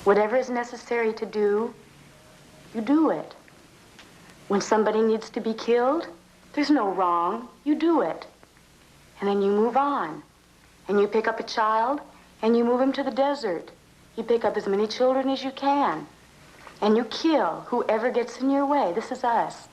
Whatever is necessary to do, you do it. When somebody needs to be killed, there's no wrong. You do it. And then you move on. And you pick up a child, and you move him to the desert. You pick up as many children as you can. And you kill whoever gets in your way. This is us.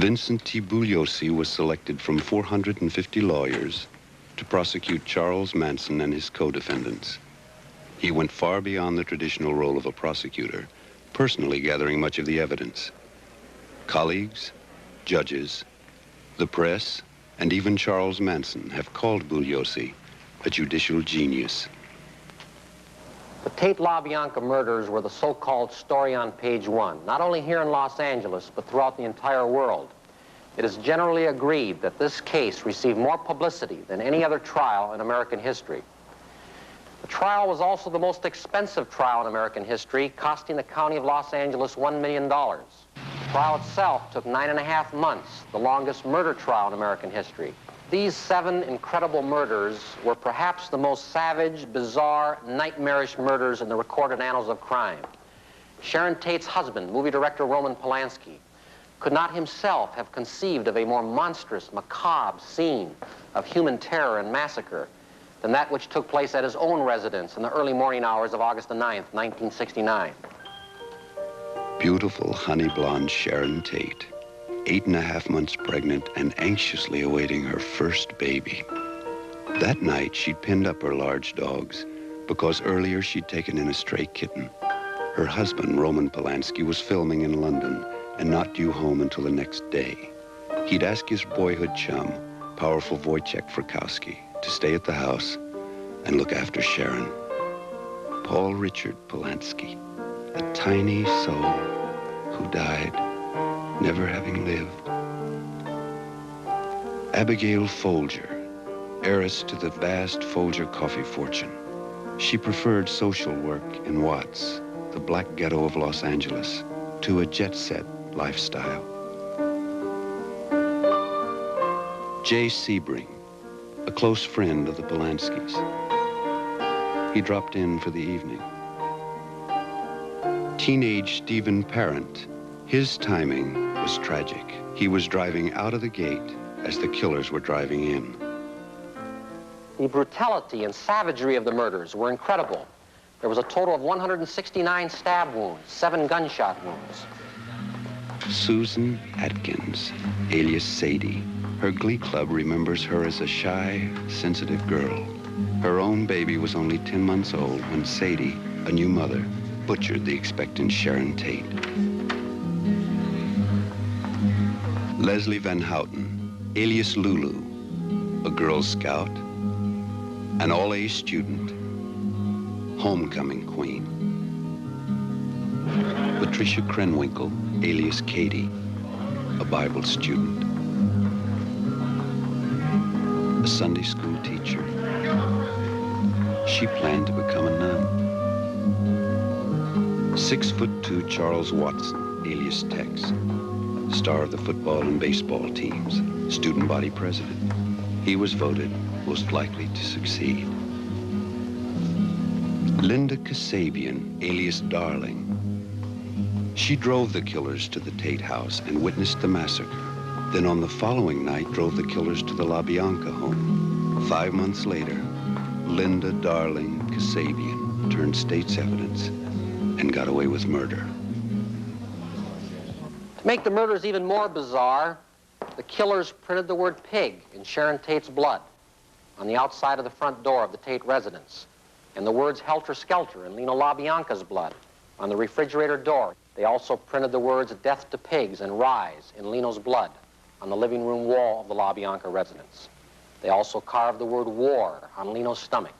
Vincent T. Bugliosi was selected from 450 lawyers to prosecute Charles Manson and his co-defendants. He went far beyond the traditional role of a prosecutor, personally gathering much of the evidence. Colleagues, judges, the press, and even Charles Manson have called Bugliosi a judicial genius. The Tate Bianca murders were the so-called story on page one, not only here in Los Angeles, but throughout the entire world. It is generally agreed that this case received more publicity than any other trial in American history. The trial was also the most expensive trial in American history, costing the county of Los Angeles $1 million. The trial itself took 9.5 months, the longest murder trial in American history. These 7 incredible murders were perhaps the most savage, bizarre, nightmarish murders in the recorded annals of crime. Sharon Tate's husband, movie director Roman Polanski, could not himself have conceived of a more monstrous, macabre scene of human terror and massacre than that which took place at his own residence in the early morning hours of August the 9th, 1969. Beautiful honey blonde Sharon Tate, 8.5 months pregnant and anxiously awaiting her first baby. That night, she'd pinned up her large dogs because earlier she'd taken in a stray kitten. Her husband, Roman Polanski, was filming in London and not due home until the next day. He'd asked his boyhood chum, powerful Wojciech Frykowski, to stay at the house and look after Sharon. Paul Richard Polanski, a tiny soul who died, never having lived. Abigail Folger, heiress to the vast Folger coffee fortune. She preferred social work in Watts, the black ghetto of Los Angeles, to a jet-set lifestyle. Jay Sebring, a close friend of the Polanskis. He dropped in for the evening. Teenage Stephen Parent, his timing was tragic. He was driving out of the gate as the killers were driving in. The brutality and savagery of the murders were incredible. There was a total of 169 stab wounds, 7 gunshot wounds. Susan Atkins, alias Sadie. Her glee club remembers her as a shy, sensitive girl. Her own baby was only 10 months old when Sadie, a new mother, butchered the expectant Sharon Tate. Leslie Van Houten, alias Lulu, a Girl Scout, an all-A student, homecoming queen. Patricia Krenwinkel, alias Katie, a Bible student, a Sunday school teacher. She planned to become a nun. 6'2" Charles Watson, alias Tex, star of the football and baseball teams, student body president. He was voted most likely to succeed. Linda Kasabian, alias Darling. She drove the killers to the Tate house and witnessed the massacre. Then on the following night, drove the killers to the La Bianca home. 5 months later, Linda Darling Kasabian turned state's evidence and got away with murder. To make the murders even more bizarre, the killers printed the word pig in Sharon Tate's blood on the outside of the front door of the Tate residence, and the words helter-skelter in Lino LaBianca's blood on the refrigerator door. They also printed the words death to pigs and rise in Lino's blood on the living room wall of the LaBianca residence. They also carved the word war on Lino's stomach.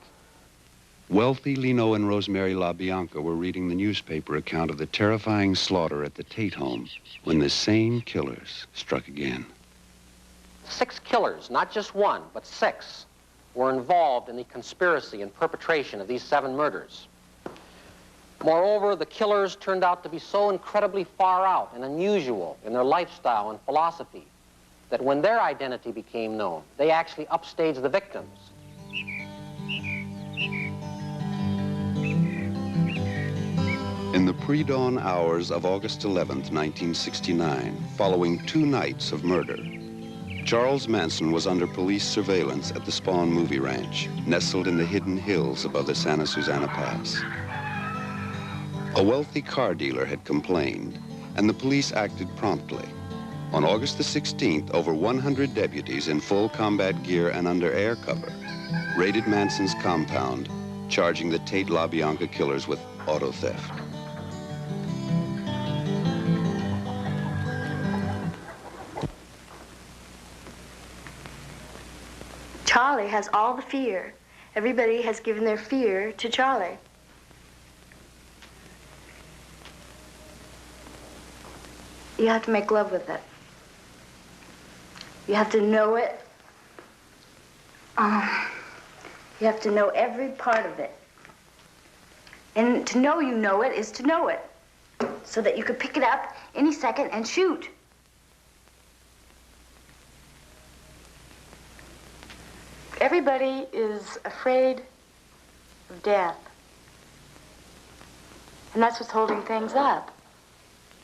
Wealthy Lino and Rosemary LaBianca were reading the newspaper account of the terrifying slaughter at the Tate home when the same killers struck again. 6 killers, not just 1, but 6, were involved in the conspiracy and perpetration of these 7 murders. Moreover, the killers turned out to be so incredibly far out and unusual in their lifestyle and philosophy that when their identity became known, they actually upstaged the victims. In the pre-dawn hours of August 11th, 1969, following 2 nights of murder, Charles Manson was under police surveillance at the Spahn Movie Ranch, nestled in the hidden hills above the Santa Susana Pass. A wealthy car dealer had complained, and the police acted promptly. On August the 16th, over 100 deputies in full combat gear and under air cover raided Manson's compound, charging the Tate LaBianca killers with auto theft. Charlie has all the fear. Everybody has given their fear to Charlie. You have to make love with it. You have to know it. You have to know every part of it. And to know you know it is to know it, so that you could pick it up any second and shoot. Everybody is afraid of death. And that's what's holding things up.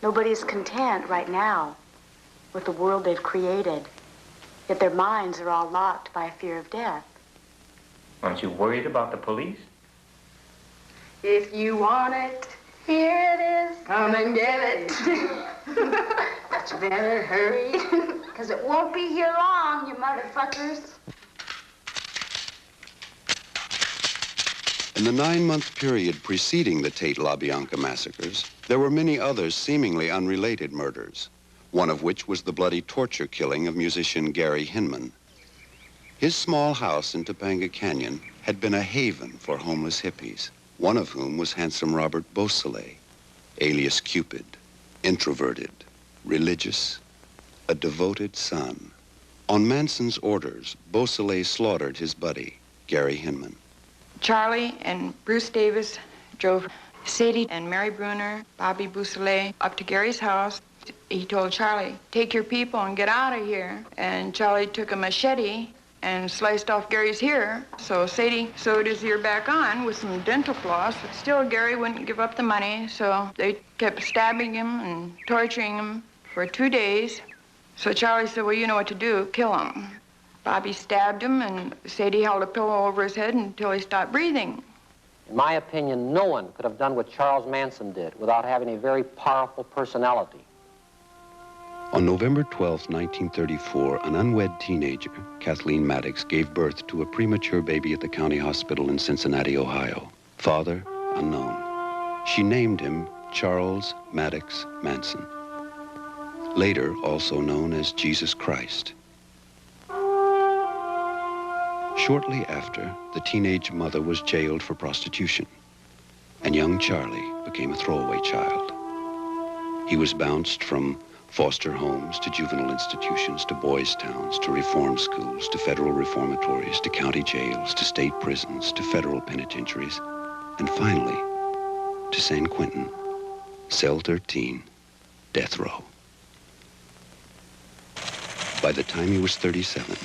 Nobody's content right now with the world they've created, yet their minds are all locked by a fear of death. Aren't you worried about the police? If you want it, here it is. Come and get it. But you better hurry, because it won't be here long, you motherfuckers. In the 9-month period preceding the Tate LaBianca massacres, there were many others seemingly unrelated murders, one of which was the bloody torture killing of musician Gary Hinman. His small house in Topanga Canyon had been a haven for homeless hippies, one of whom was handsome Robert Beausoleil, alias Cupid, introverted, religious, a devoted son, On Manson's orders, Beausoleil slaughtered his buddy, Gary Hinman. Charlie and Bruce Davis drove Sadie and Mary Brunner, Bobby Beausoleil, up to Gary's house. He told Charlie, take your people and get out of here. And Charlie took a machete and sliced off Gary's ear. So Sadie sewed his ear back on with some dental floss. But still, Gary wouldn't give up the money, so they kept stabbing him and torturing him for 2 days. So Charlie said, well, you know what to do, kill him. Bobby stabbed him, and Sadie held a pillow over his head until he stopped breathing. In my opinion, no one could have done what Charles Manson did without having a very powerful personality. On November 12, 1934, an unwed teenager, Kathleen Maddox, gave birth to a premature baby at the county hospital in Cincinnati, Ohio. Father, unknown. She named him Charles Maddox Manson, later also known as Jesus Christ. Shortly after, the teenage mother was jailed for prostitution, and young Charlie became a throwaway child. He was bounced from foster homes to juvenile institutions to boys' towns to reform schools to federal reformatories to county jails to state prisons to federal penitentiaries, and finally to San Quentin, cell 13, death row. By the time he was 37,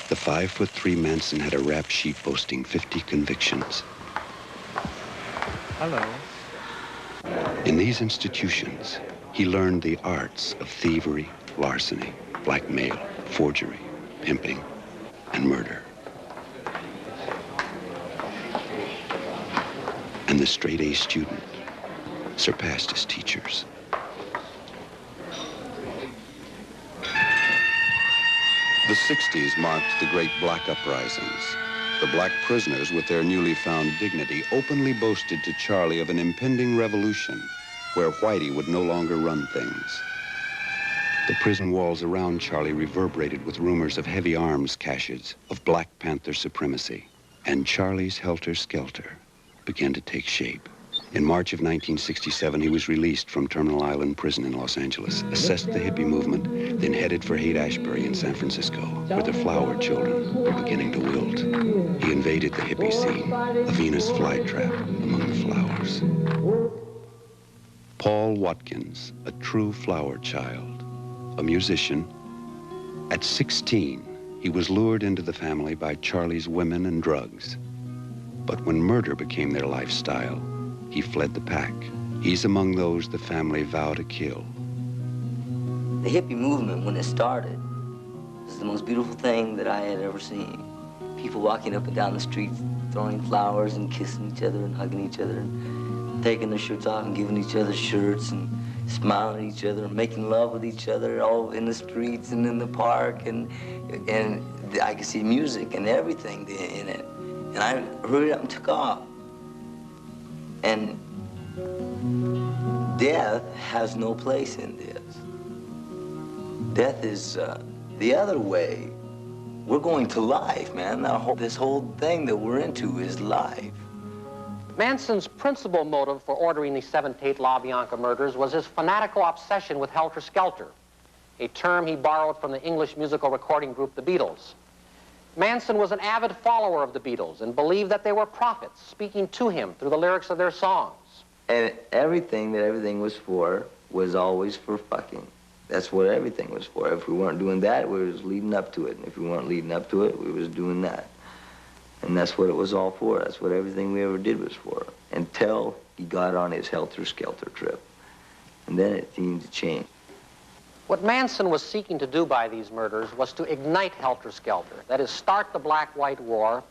the 5'3" Manson had a rap sheet boasting 50 convictions. Hello. In these institutions, he learned the arts of thievery, larceny, blackmail, forgery, pimping, and murder. And the straight-A student surpassed his teachers. The 60s marked the great black uprisings. The black prisoners, with their newly found dignity, openly boasted to Charlie of an impending revolution where Whitey would no longer run things. The prison walls around Charlie reverberated with rumors of heavy arms caches, of Black Panther supremacy, and Charlie's helter-skelter began to take shape. In March of 1967, he was released from Terminal Island Prison in Los Angeles, assessed the hippie movement, then headed for Haight-Ashbury in San Francisco, where the flower children were beginning to wilt. He invaded the hippie scene, a Venus flytrap among the flowers. Paul Watkins, a true flower child, a musician. At 16, he was lured into the family by Charlie's women and drugs. But when murder became their lifestyle, he fled the pack. He's among those the family vow to kill. The hippie movement, when it started, was the most beautiful thing that I had ever seen. People walking up and down the streets, throwing flowers and kissing each other and hugging each other and taking their shirts off and giving each other shirts and smiling at each other and making love with each other all in the streets and in the park. And I could see music and everything in it. And I hurried up and took off. And death has no place in this. Death is the other way. We're going to life, man. This whole thing that we're into is life. Manson's principal motive for ordering the 7 Tate LaBianca murders was his fanatical obsession with helter-skelter, a term he borrowed from the English musical recording group The Beatles. Manson was an avid follower of the Beatles and believed that they were prophets speaking to him through the lyrics of their songs. And everything that everything was for was always for fucking. That's what everything was for. If we weren't doing that, we was leading up to it. And if we weren't leading up to it, we was doing that. And that's what it was all for. That's what everything we ever did was for. Until he got on his helter-skelter trip. And then it seemed to change. What Manson was seeking to do by these murders was to ignite helter-skelter, that is, start the black-white war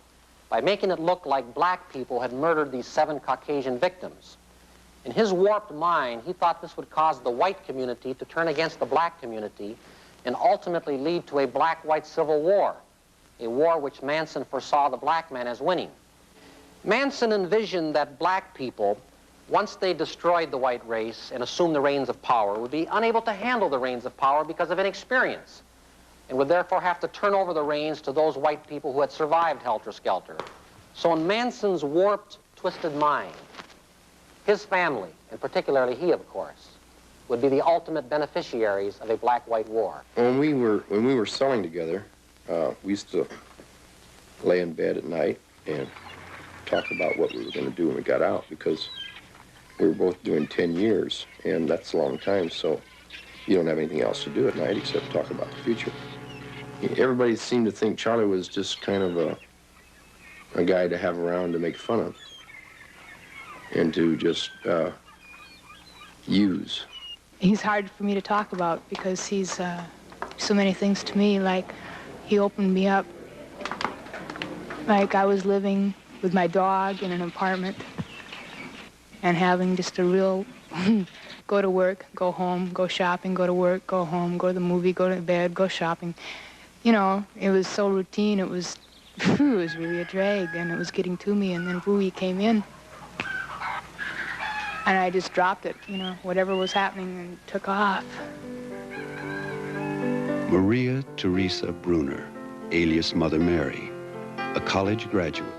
by making it look like black people had murdered these 7 Caucasian victims. In his warped mind, he thought this would cause the white community to turn against the black community and ultimately lead to a black-white civil war, a war which Manson foresaw the black man as winning. Manson envisioned that black people, once they destroyed the white race and assumed the reins of power, would be unable to handle the reins of power because of inexperience, and would therefore have to turn over the reins to those white people who had survived helter-skelter. So in Manson's warped, twisted mind, his family, and particularly he, of course, would be the ultimate beneficiaries of a black-white war. When we were selling together, we used to lay in bed at night and talk about what we were going to do when we got out, because we were both doing 10 years, and that's a long time, so you don't have anything else to do at night except talk about the future. Everybody seemed to think Charlie was just kind of a guy to have around to make fun of and to just use. He's hard for me to talk about because he's so many things to me. Like, he opened me up. Like, I was living with my dog in an apartment and having just a real go to work, go home, go shopping, go to work, go home, go to the movie, go to bed, go shopping. You know, it was so routine. It was really a drag, and it was getting to me. And then he came in, and I just dropped it, you know, whatever was happening, and took off. Maria Teresa Brunner, alias Mother Mary, a college graduate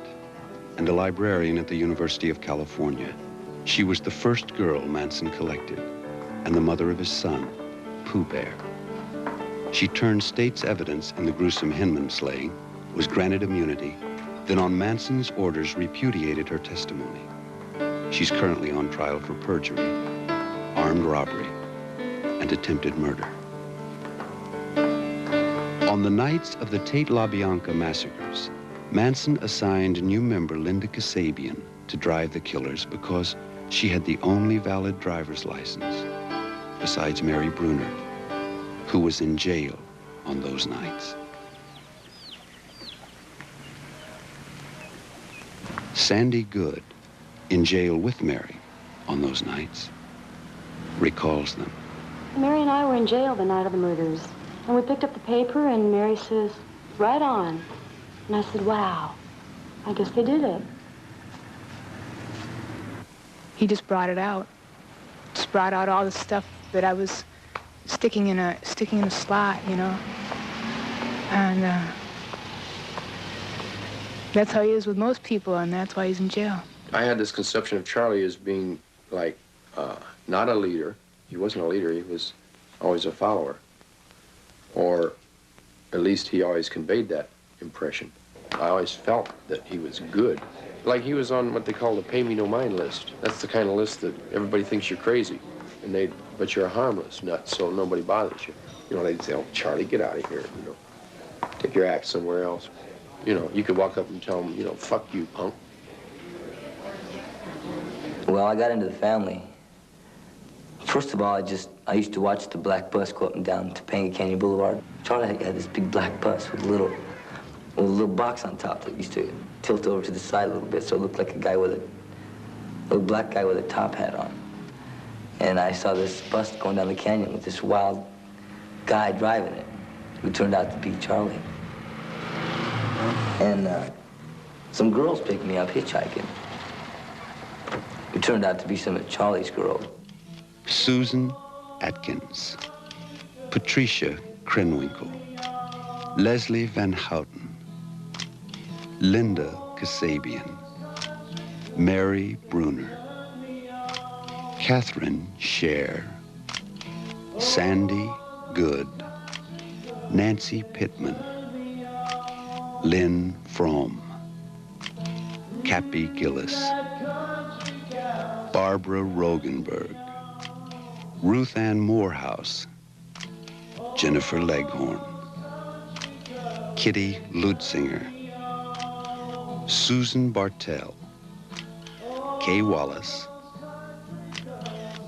and a librarian at the University of California. She was the first girl Manson collected and the mother of his son, Pooh Bear. She turned state's evidence in the gruesome Hinman slaying, was granted immunity, then on Manson's orders repudiated her testimony. She's currently on trial for perjury, armed robbery, and attempted murder. On the nights of the Tate LaBianca massacres, Manson assigned new member Linda Kasabian to drive the killers because she had the only valid driver's license, besides Mary Brunner, who was in jail on those nights. Sandy Good, in jail with Mary on those nights, recalls them. Mary and I were in jail the night of the murders, and we picked up the paper, and Mary says, "Right on." And I said, "Wow, I guess they did it." He just brought it out. Just brought out all the stuff that I was sticking in a slot, you know. And that's how he is with most people, and that's why he's in jail. I had this conception of Charlie as being like not a leader. He wasn't a leader. He was always a follower, or at least he always conveyed that impression. I always felt that he was good. Like he was on what they call the pay me no mind list. That's the kind of list that everybody thinks you're crazy, and but you're a harmless nut, so nobody bothers you. You know, they'd say, "Oh, Charlie, get out of here, you know. Take your act somewhere else." You know, you could walk up and tell them, you know, "Fuck you, punk." Well, I got into the family. First of all, I used to watch the black bus go up and down Topanga Canyon Boulevard. Charlie had this big black bus with a little box on top that used to tilt over to the side a little bit, so it looked like a little black guy with a top hat on. And I saw this bus going down the canyon with this wild guy driving it, who turned out to be Charlie. And some girls picked me up hitchhiking, who turned out to be some of Charlie's girls. Susan Atkins, Patricia Krenwinkel, Leslie Van Houten, Linda Kasabian, Mary Brunner, Catherine Scher, Sandy Good, Nancy Pitman, Lynn Fromme, Cappy Gillis, Barbara Rogenberg, Ruth Ann Morehouse, Jennifer Leghorn, Kitty Lutzinger, Susan Bartell, Kay Wallace,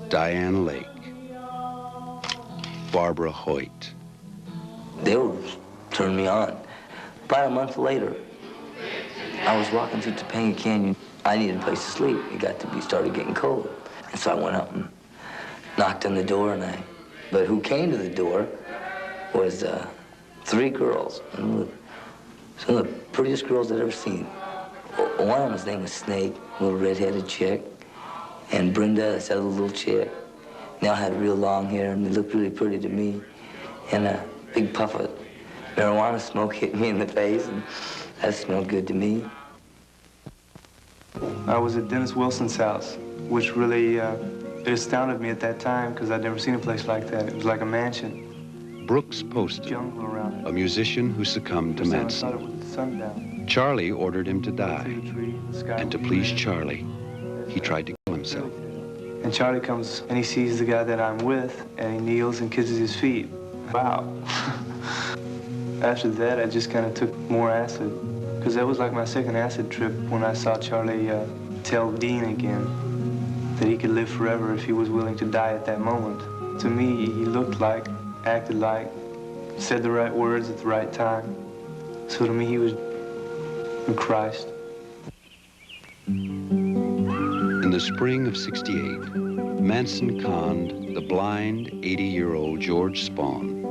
Diane Lake, Barbara Hoyt. They were turning me on. About a month later, I was walking through Topanga Canyon. I needed a place to sleep. It started getting cold. And so I went up and knocked on the door, but who came to the door was 3 girls. And some of the prettiest girls I'd ever seen. One of them's name was Snake, a little red-headed chick. And Brenda, that's that little chick. They all had real long hair, and they looked really pretty to me. And a big puff of marijuana smoke hit me in the face, and that smelled good to me. I was at Dennis Wilson's house, which really It astounded me at that time because I'd never seen a place like that. It was like a mansion. Brooks Poston, Jungle around it. a musician who succumbed to I thought it Manson. was the sundown. Charlie ordered him to die, Through the tree, the sky and to was please red. Charlie, he tried to kill himself. And Charlie comes and he sees the guy that I'm with, and he kneels and kisses his feet. Wow. After that, I just kind of took more acid, because that was like my second acid trip when I saw Charlie tell Dean again that he could live forever if he was willing to die at that moment. To me, he looked like, acted like, said the right words at the right time. So to me, he was Christ. In the spring of '68, Manson conned the blind 80-year-old George Spahn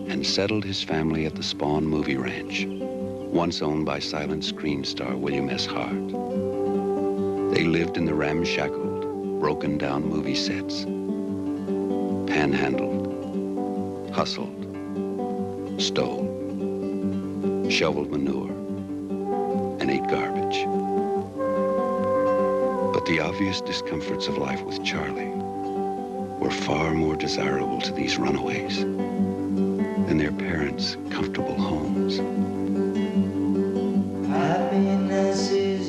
and settled his family at the Spahn Movie Ranch, once owned by silent screen star William S. Hart. They lived in the ramshackled, broken-down movie sets, panhandled, hustled, stole, shoveled manure, and ate garbage. But the obvious discomforts of life with Charlie were far more desirable to these runaways than their parents' comfortable homes. Happiness is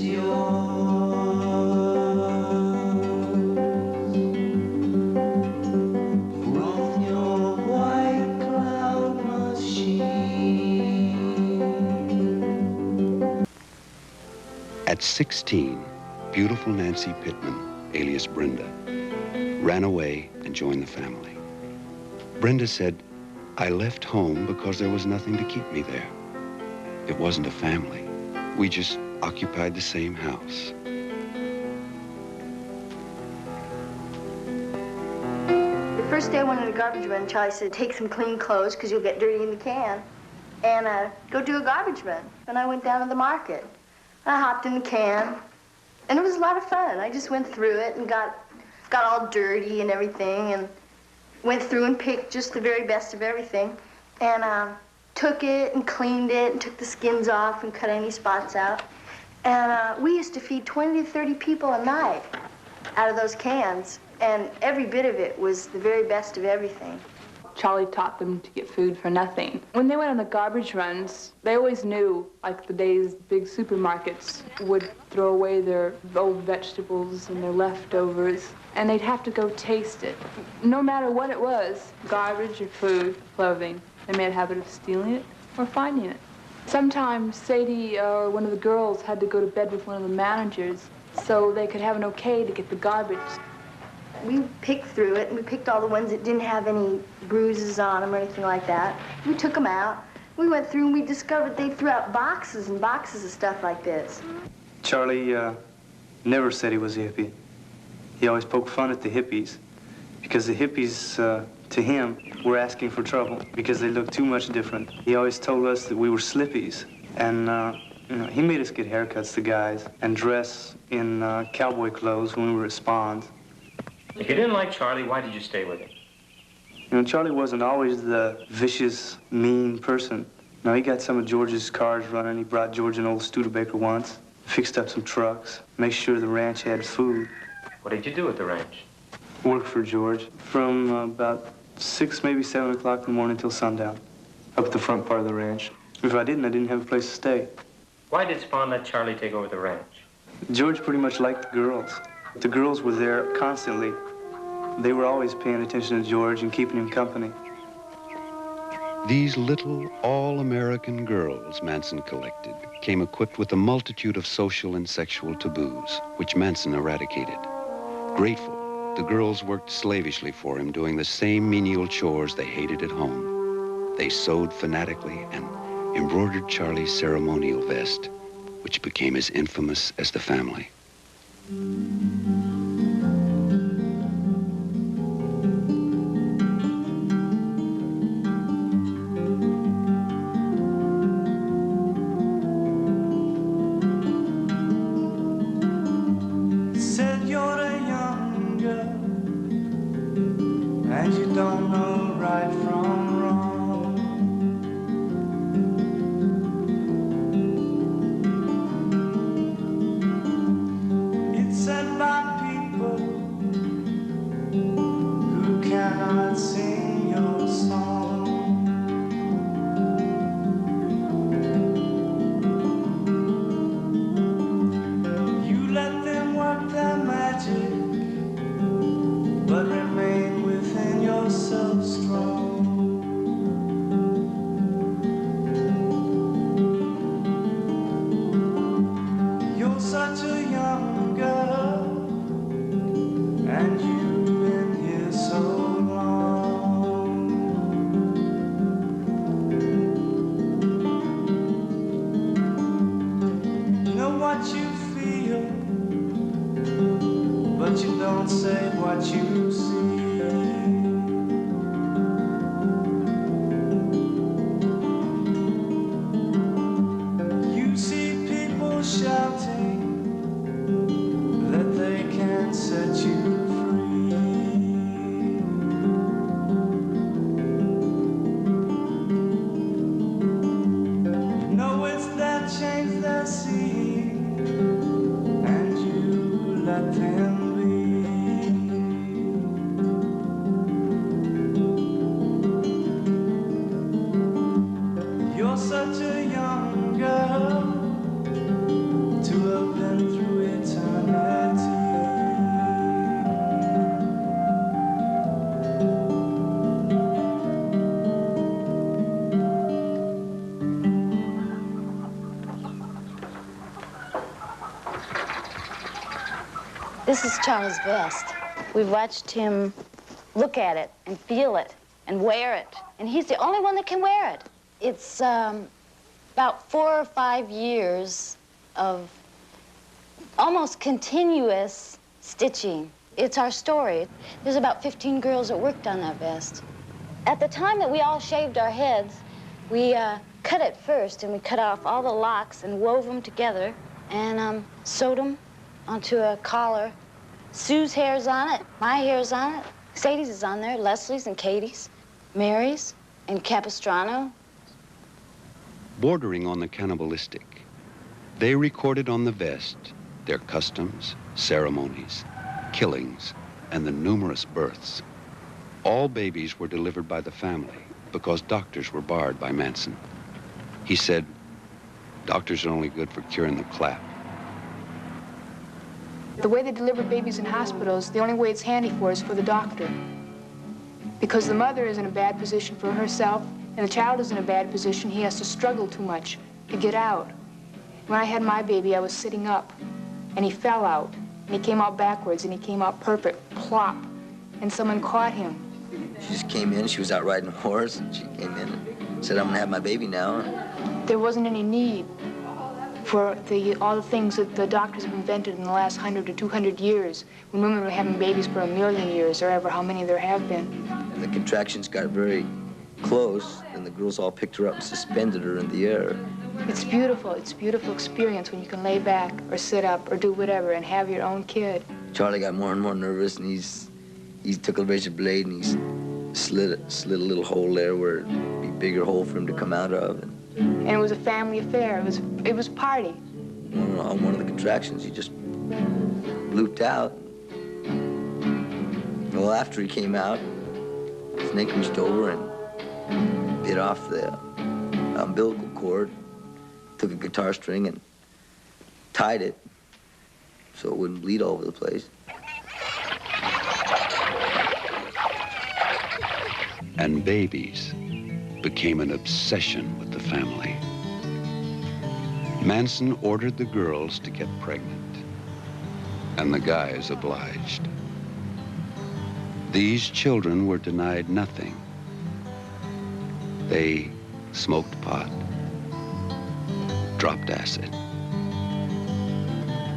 At 16, beautiful Nancy Pitman, alias Brenda, ran away and joined the family. Brenda said, "I left home because there was nothing to keep me there. It wasn't a family. We just occupied the same house." The first day I went in the garbage run, Charlie said, "Take some clean clothes because you'll get dirty in the can, and go do a garbage run." And I went down to the market. I hopped in the can, and it was a lot of fun. I just went through it and got all dirty and everything, and went through and picked just the very best of everything, and took it and cleaned it and took the skins off and cut any spots out. And we used to feed 20 to 30 people a night out of those cans, and every bit of it was the very best of everything. Charlie taught them to get food for nothing. When they went on the garbage runs, they always knew, like the days big supermarkets would throw away their old vegetables and their leftovers, and they'd have to go taste it. No matter what it was, garbage or food, clothing, they made a habit of stealing it or finding it. Sometimes Sadie or one of the girls had to go to bed with one of the managers so they could have an okay to get the garbage. We picked through it, and we picked all the ones that didn't have any bruises on them or anything like that. We took them out. We went through and we discovered they threw out boxes and boxes of stuff like this. Charlie never said he was a hippie. He always poked fun at the hippies because the hippies, to him, were asking for trouble because they looked too much different. He always told us that we were slippies, and you know, he made us get haircuts, the guys, and dress in cowboy clothes when we were at Spahn's. If you didn't like Charlie, why did you stay with him? You know, Charlie wasn't always the vicious, mean person. No, he got some of George's cars running. He brought George an old Studebaker once, fixed up some trucks, made sure the ranch had food. What did you do at the ranch? Worked for George from about 6, maybe 7 o'clock in the morning till sundown, up at the front part of the ranch. If I didn't have a place to stay. Why did Spahn let Charlie take over the ranch? George pretty much liked the girls. The girls were there constantly. They were always paying attention to George and keeping him company. These little all-American girls Manson collected came equipped with a multitude of social and sexual taboos, which Manson eradicated. Grateful, the girls worked slavishly for him, doing the same menial chores they hated at home. They sewed fanatically and embroidered Charlie's ceremonial vest, which became as infamous as the family. Said you're a young girl and you don't know right from wrong. It said by say what you see. You see people shouting that they can't set you free. No, it's that change they're seeing, and you let them be. You're such a young girl to have been through eternity. This is Charles' vest. We've watched him look at it and feel it and wear it. And he's the only one that can wear it. It's about 4 or 5 years of almost continuous stitching. It's our story. There's about 15 girls that worked on that vest. At the time that we all shaved our heads, we cut it first, and we cut off all the locks and wove them together and sewed them onto a collar. Sue's hair's on it, my hair's on it, Sadie's is on there, Leslie's and Katie's, Mary's and Capistrano. Bordering on the cannibalistic, they recorded on the vest their customs, ceremonies, killings, and the numerous births. All babies were delivered by the family because doctors were barred by Manson. He said, doctors are only good for curing the clap. The way they deliver babies in hospitals, the only way it's handy for is for the doctor. Because the mother is in a bad position for herself, and the child is in a bad position, he has to struggle too much to get out. When I had my baby, I was sitting up, and he fell out, and he came out backwards, and he came out perfect, plop, and someone caught him. She just came in, she was out riding a horse, and she came in and said, I'm gonna have my baby now. There wasn't any need for all the things that the doctors have invented in the last 100 to 200 years, when women were having babies for 1,000,000 years, or ever how many there have been. And the contractions got very close, and the girls all picked her up and suspended her in the air. It's a beautiful experience when you can lay back or sit up or do whatever and have your own kid. Charlie got more and more nervous, and he took a razor blade and he slit a little hole there where it'd be a bigger hole for him to come out of. And it was a family affair. It was a party. On one of the contractions, he just blooped out. Well, after he came out, Snake reached over and bit off the umbilical cord, took a guitar string and tied it so it wouldn't bleed all over the place. And babies became an obsession with the family. Manson ordered the girls to get pregnant, and the guys obliged. These children were denied nothing. They smoked pot, dropped acid,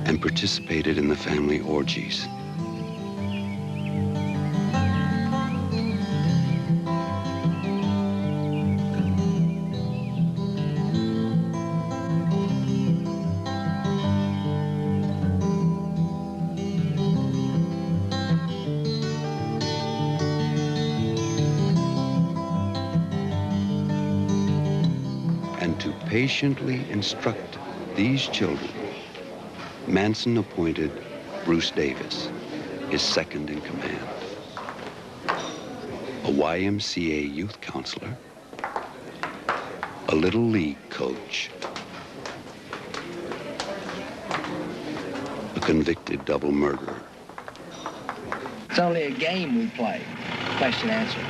and participated in the family orgies. Patiently instruct these children, Manson appointed Bruce Davis, his second in command, a YMCA youth counselor, a Little League coach, a convicted double murderer. It's only a game we play, question answer.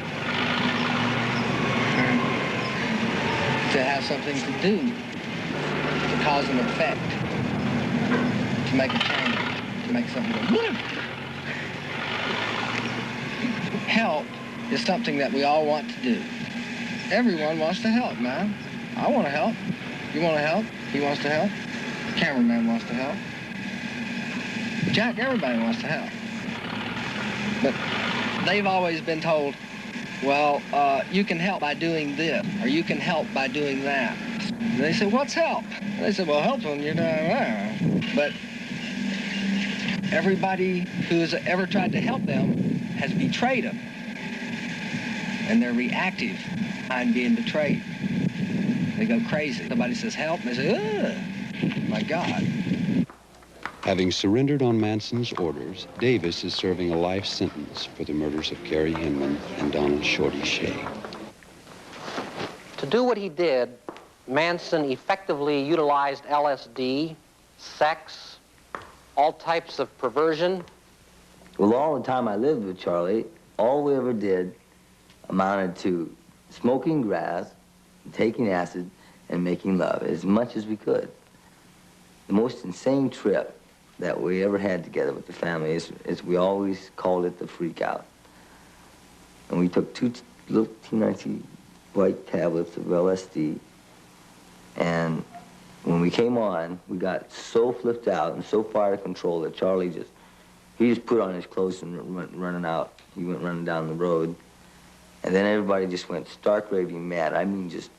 To have something to do, to cause an effect, to make a change, to make something go. Help is something that we all want to do. Everyone wants to help, man. I want to help. You want to help? He wants to help. The cameraman wants to help. Jack, everybody wants to help. But they've always been told, well, you can help by doing this, or you can help by doing that. And they said, what's help? And they said, well, help when you're doing. But everybody who's ever tried to help them has betrayed them. And they're reactive behind being betrayed. They go crazy. Somebody says help, and they say, ugh, my God. Having surrendered on Manson's orders, Davis is serving a life sentence for the murders of Gary Hinman and Donald Shorty Shea. To do what he did, Manson effectively utilized LSD, sex, all types of perversion. Well, all the time I lived with Charlie, all we ever did amounted to smoking grass, taking acid, and making love as much as we could. The most insane trip that we ever had together with the family is we always called it the freak out. And we took 2 little teeny white tablets of LSD, and when we came on, we got so flipped out and so far out of control that Charlie just put on his clothes and went running out. He went running down the road. And then everybody just went stark raving mad. I mean, just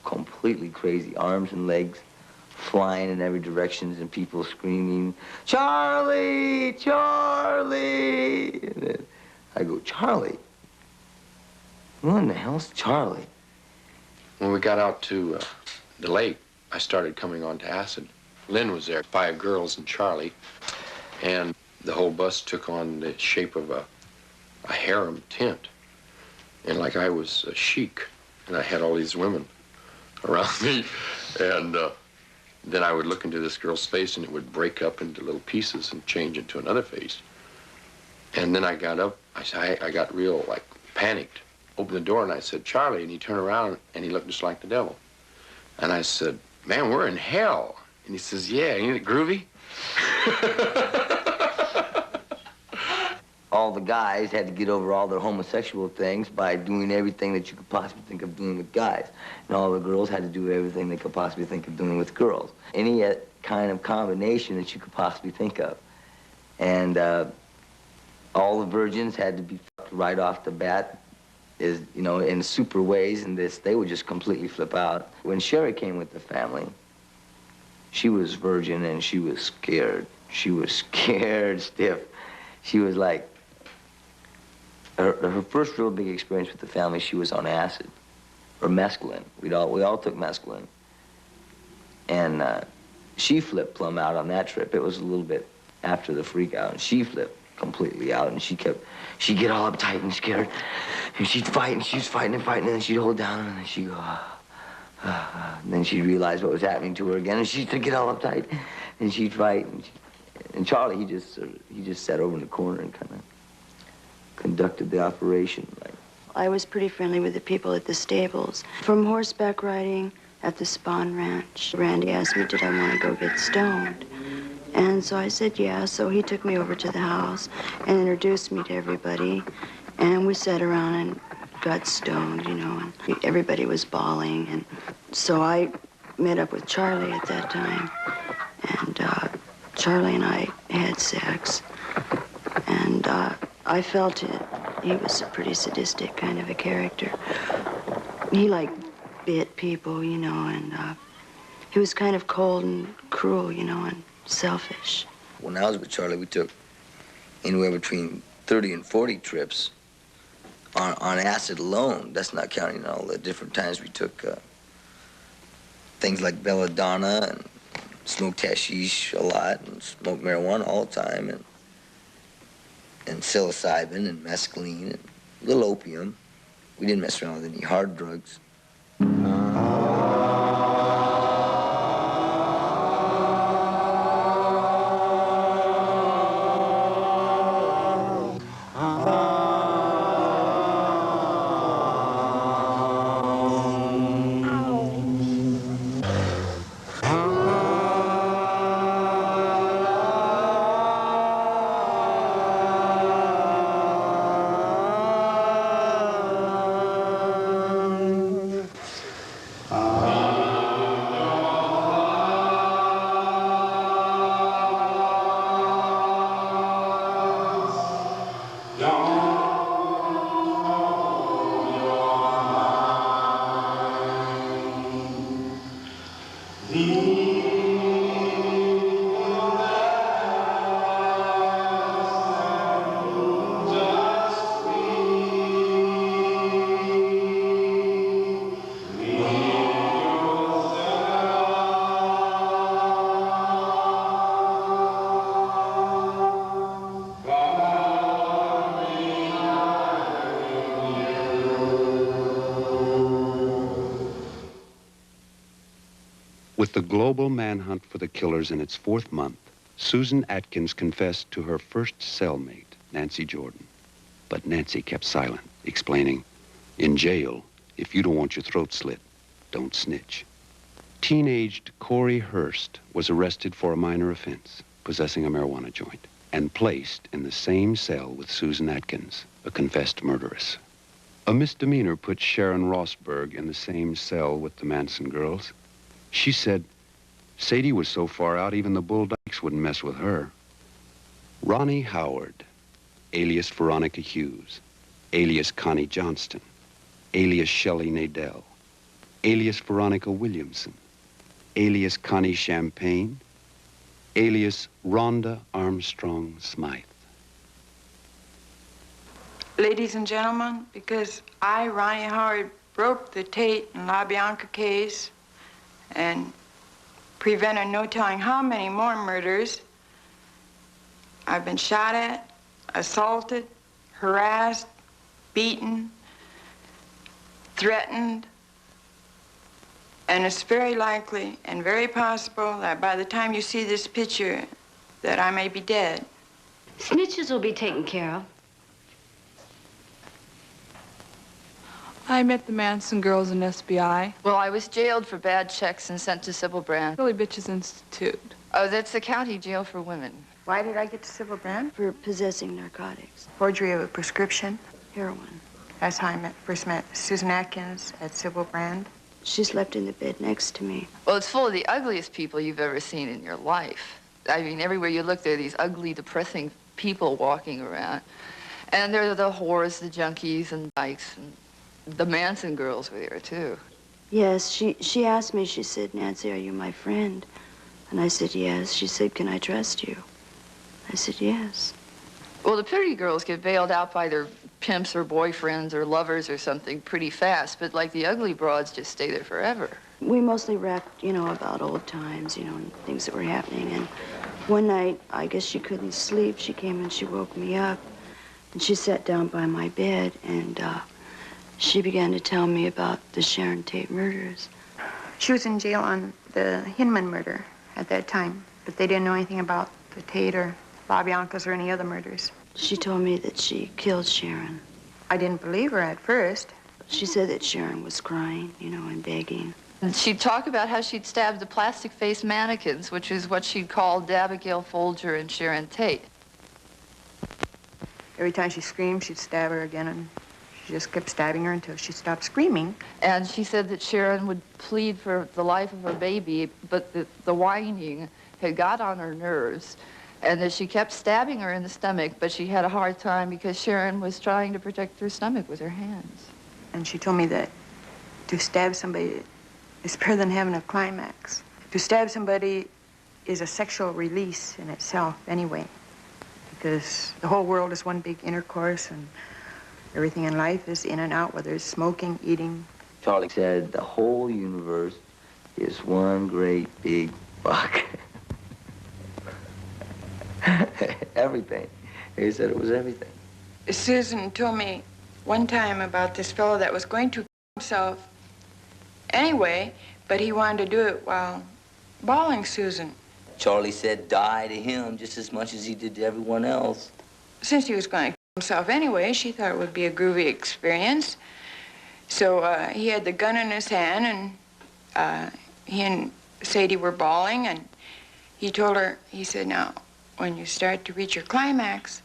completely crazy. Arms and legs flying in every direction and people screaming, Charlie, Charlie. And then I go, Charlie? What in the hell's Charlie? When we got out to the lake, I started coming on to acid. Lynn was there, 5 girls and Charlie, and the whole bus took on the shape of a harem tent. And like I was a sheik, and I had all these women around me, and then I would look into this girl's face, and it would break up into little pieces and change into another face. And then I got up, I got real, like, panicked. Opened the door, and I said, Charlie, and he turned around, and he looked just like the devil. And I said, man, we're in hell. And he says, yeah, ain't it groovy? All the guys had to get over all their homosexual things by doing everything that you could possibly think of doing with guys. And all the girls had to do everything they could possibly think of doing with girls. Any kind of combination that you could possibly think of. And all the virgins had to be fucked right off the bat, in super ways, and they would just completely flip out. When Sherry came with the family, she was virgin and she was scared. She was scared stiff. She was like, her first real big experience with the family, she was on acid, or mescaline. We all took mescaline. And she flipped plumb out on that trip. It was a little bit after the freak out, and she flipped completely out, and she'd get all uptight and scared, and she'd fight, and she was fighting and fighting, and then she'd hold down, and then she'd go, and then she'd realize what was happening to her again, and she'd get all uptight, and she'd fight, and Charlie, he just sat over in the corner and kind of conducted the operation. I was pretty friendly with the people at the stables. From horseback riding at the Spahn Ranch, Randy asked me, did I want to go get stoned? And so I said, yeah. So he took me over to the house and introduced me to everybody. And we sat around and got stoned, and everybody was bawling. And so I met up with Charlie at that time. And Charlie and I had sex. And I felt he was a pretty sadistic kind of a character. He, bit people, and he was kind of cold and cruel, and selfish. When I was with Charlie, we took anywhere between 30 and 40 trips on acid alone. That's not counting all the different times we took things like belladonna and smoked hashish a lot and smoked marijuana all the time and psilocybin and mescaline and a little opium. We didn't mess around with any hard drugs. With the global manhunt for the killers in its 4th month, Susan Atkins confessed to her first cellmate, Nancy Jordan. But Nancy kept silent, explaining, in jail, if you don't want your throat slit, don't snitch. Teenaged Corey Hurst was arrested for a minor offense, possessing a marijuana joint, and placed in the same cell with Susan Atkins, a confessed murderess. A misdemeanor put Sharon Rossberg in the same cell with the Manson girls. She said Sadie was so far out, even the Bull Dykes wouldn't mess with her. Ronnie Howard, alias Veronica Hughes, alias Connie Johnston, alias Shelley Nadell, alias Veronica Williamson, alias Connie Champagne, alias Rhonda Armstrong Smythe. Ladies and gentlemen, because I, Ronnie Howard, broke the Tate and La Bianca case and prevented no telling how many more murders, I've been shot at, assaulted, harassed, beaten, threatened, and it's very likely and very possible that by the time you see this picture that I may be dead. Snitches will be taken care of. I met the Manson girls in SBI. Well, I was jailed for bad checks and sent to Civil Brand. Billy Bitches Institute. Oh, that's the county jail for women. Why did I get to Civil Brand? For possessing narcotics. Forgery of a prescription. Heroin. That's how I first met Susan Atkins at Civil Brand. She slept in the bed next to me. Well, it's full of the ugliest people you've ever seen in your life. I mean, everywhere you look, there are these ugly, depressing people walking around. And there are the whores, the junkies, and dykes, and the Manson girls were there, too. Yes, she asked me, she said, Nancy, are you my friend? And I said, yes. She said, can I trust you? I said, yes. Well, the pretty girls get bailed out by their pimps or boyfriends or lovers or something pretty fast, but like the ugly broads just stay there forever. We mostly rapped, you know, about old times, you know, and things that were happening. And one night, I guess she couldn't sleep. She came and she woke me up, and she sat down by my bed, and she began to tell me about the Sharon Tate murders. She was in jail on the Hinman murder at that time, but they didn't know anything about the Tate or La Bianca's or any other murders. She told me that she killed Sharon. I didn't believe her at first. She said that Sharon was crying, you know, and begging. And she'd talk about how she'd stabbed the plastic-faced mannequins, which is what she'd called Abigail Folger and Sharon Tate. Every time she screamed, she'd stab her again, and she just kept stabbing her until she stopped screaming. And she said that Sharon would plead for the life of her baby, but the whining had got on her nerves, and that she kept stabbing her in the stomach, but she had a hard time because Sharon was trying to protect her stomach with her hands. And she told me that to stab somebody is better than having a climax. To stab somebody is a sexual release in itself anyway, because the whole world is one big intercourse, and everything in life is in and out, whether it's smoking, eating. Charlie said the whole universe is one great big fuck. Everything. He said it was everything. Susan told me one time about this fellow that was going to kill himself anyway, but he wanted to do it while bawling Susan. Charlie said die to him just as much as he did to everyone else. Since he was going to kill himself anyway, she thought it would be a groovy experience. So he had the gun in his hand, and he and Sadie were bawling, and he told her, he said, now, when you start to reach your climax,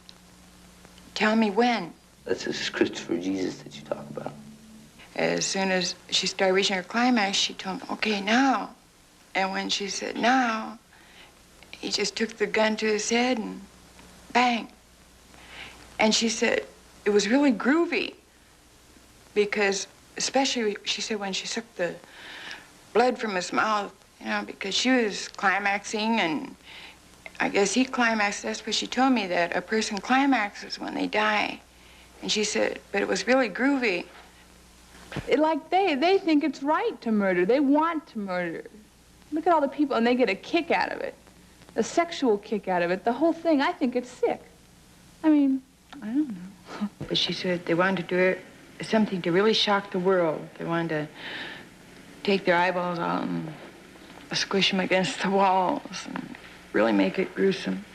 tell me when. That's this Christopher Jesus that you talk about. As soon as she started reaching her climax, she told him, okay, now. And when she said now, he just took the gun to his head and bang. And she said it was really groovy because, especially, she said, when she sucked the blood from his mouth you know, because she was climaxing, and I guess he climaxed. That's what she told me, that a person climaxes when they die. And she said, but it was really groovy. Like they think it's right to murder. They want to murder. Look at all the people, and they get a kick out of it. A sexual kick out of it. The whole thing, I think it's sick. I mean, I don't know. But she said they wanted to do it, something to really shock the world. They wanted to take their eyeballs out and squish them against the walls and really make it gruesome.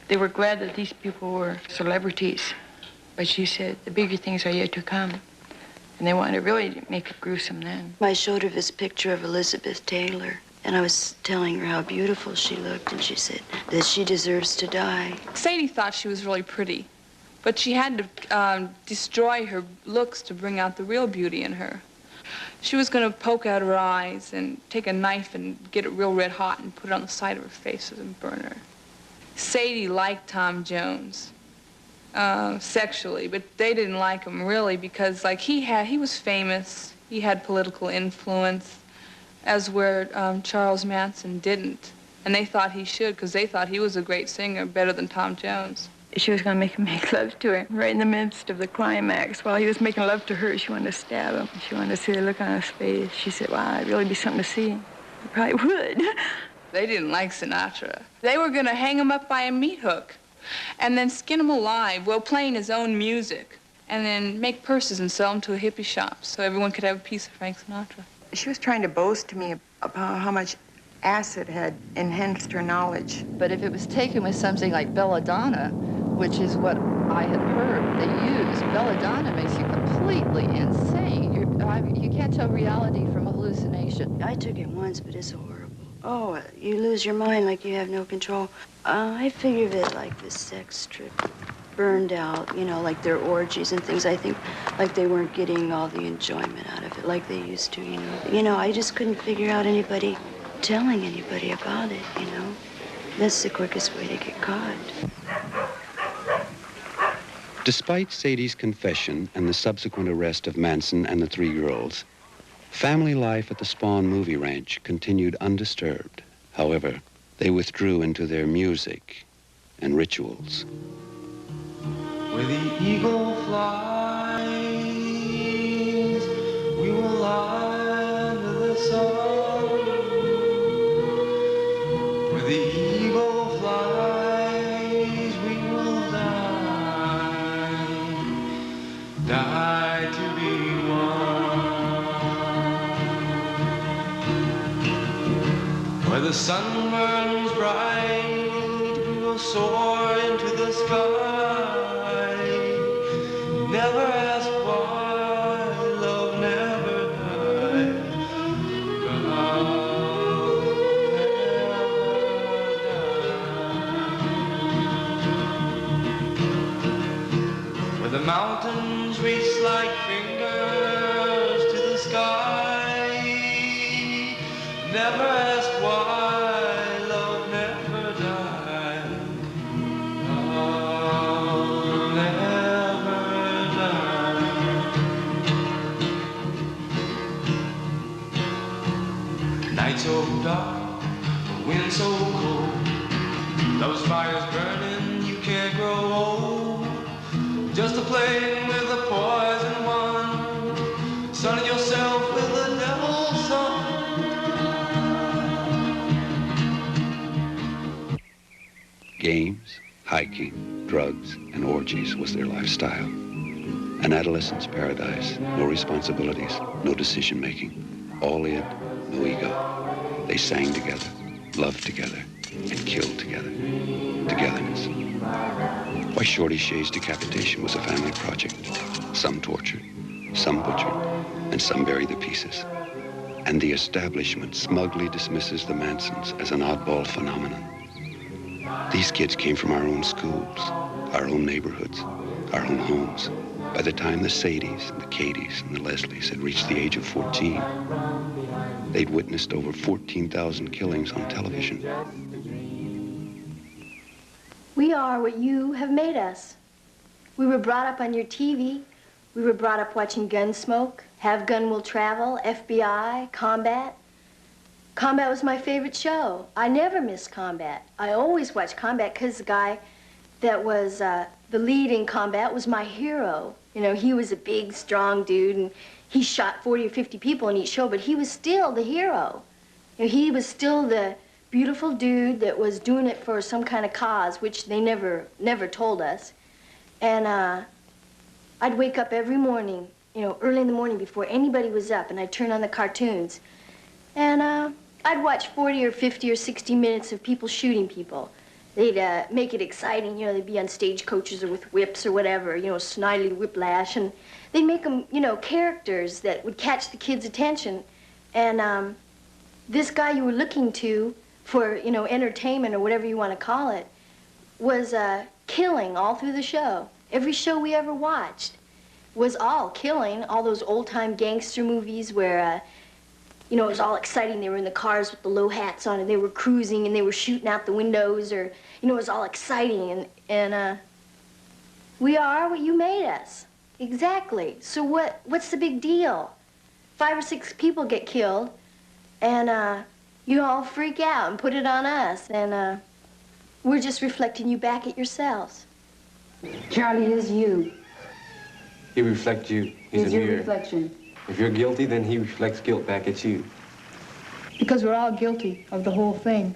They were glad that these people were celebrities. But she said the bigger things are yet to come. And they wanted to really make it gruesome then. I showed her this picture of Elizabeth Taylor, and I was telling her how beautiful she looked, and she said that she deserves to die. Sadie thought she was really pretty, but she had to destroy her looks to bring out the real beauty in her. She was going to poke out her eyes and take a knife and get it real red hot and put it on the side of her face and burn her. Sadie liked Tom Jones. Sexually, but they didn't like him really because, like, he was famous, he had political influence, as where Charles Manson didn't, and they thought he should because they thought he was a great singer, better than Tom Jones. She was going to make him make love to her right in the midst of the climax. While he was making love to her, she wanted to stab him. She wanted to see the look on his face. She said, "Wow, it'd really be something to see." It probably would. They didn't like Sinatra. They were going to hang him up by a meat hook and then skin him alive while playing his own music, and then make purses and sell them to a hippie shop so everyone could have a piece of Frank Sinatra. She was trying to boast to me about how much acid had enhanced her knowledge. But if it was taken with something like belladonna, which is what I had heard they use, belladonna makes you completely insane. You can't tell reality from a hallucination. I took it once, but it's horrible. Oh, you lose your mind like you have no control. I figure of it like this sex trip burned out, you know, like their orgies and things. I think like they weren't getting all the enjoyment out of it like they used to, you know. You know, I just couldn't figure out anybody telling anybody about it, you know. That's the quickest way to get caught. Despite Sadie's confession and the subsequent arrest of Manson and the 3 girls, family life at the Spahn movie ranch continued undisturbed. However, they withdrew into their music and rituals. Where the eagle flies, we will lie under the sun. Where the eagle flies, we will die to be one. Where the sun burns bright, we will soar into the sky. Never ask why, love never dies. Love never dies. Where the mountains reach like fingers to the sky. Never ask why, love never dies. Love never dies. Night so dark, the wind so cold. Those fires burning, you can't grow old. Just a playing with a poison one, sunning yourself with the devil's son. Games, hiking, drugs, and orgies was their lifestyle. An adolescent's paradise, no responsibilities, no decision-making. All in, no ego. They sang together, loved together, and killed together. Togetherness. Why, Shorty Shea's decapitation was a family project. Some tortured, some butchered, and some buried the pieces. And the establishment smugly dismisses the Mansons as an oddball phenomenon. These kids came from our own schools, our own neighborhoods, our own homes. By the time the Sadies, and the Katies, and the Leslies had reached the age of 14, they'd witnessed over 14,000 killings on television. We are what you have made us. We were brought up on your TV. We were brought up watching Gunsmoke, Have Gun Will Travel, FBI, Combat Combat was my favorite show. I never missed Combat. I always watched Combat because the guy that was the lead in Combat was my hero. You know, he was a big, strong dude, and he shot 40 or 50 people in each show, but he was still the hero. You know, he was still the beautiful dude that was doing it for some kind of cause, which they never told us. And I'd wake up every morning, you know, early in the morning before anybody was up, and I'd turn on the cartoons. And I'd watch 40 or 50 or 60 minutes of people shooting people. They'd make it exciting, you know, they'd be on stagecoaches or with whips or whatever, you know, Snidely Whiplash, and they'd make them, you know, characters that would catch the kids' attention. And this guy you were looking to for, you know, entertainment or whatever you want to call it, was killing all through the show. Every show we ever watched was all killing, all those old-time gangster movies where, you know, it was all exciting. They were in the cars with the low hats on, and they were cruising, and they were shooting out the windows, or, you know, it was all exciting. And we are what you made us. Exactly. So what's the big deal? 5 or 6 people get killed, and you all freak out and put it on us, and we're just reflecting you back at yourselves. Charlie is you. He reflects you. He's He's a your mirror. reflection. If you're guilty, then he reflects guilt back at you. Because we're all guilty of the whole thing.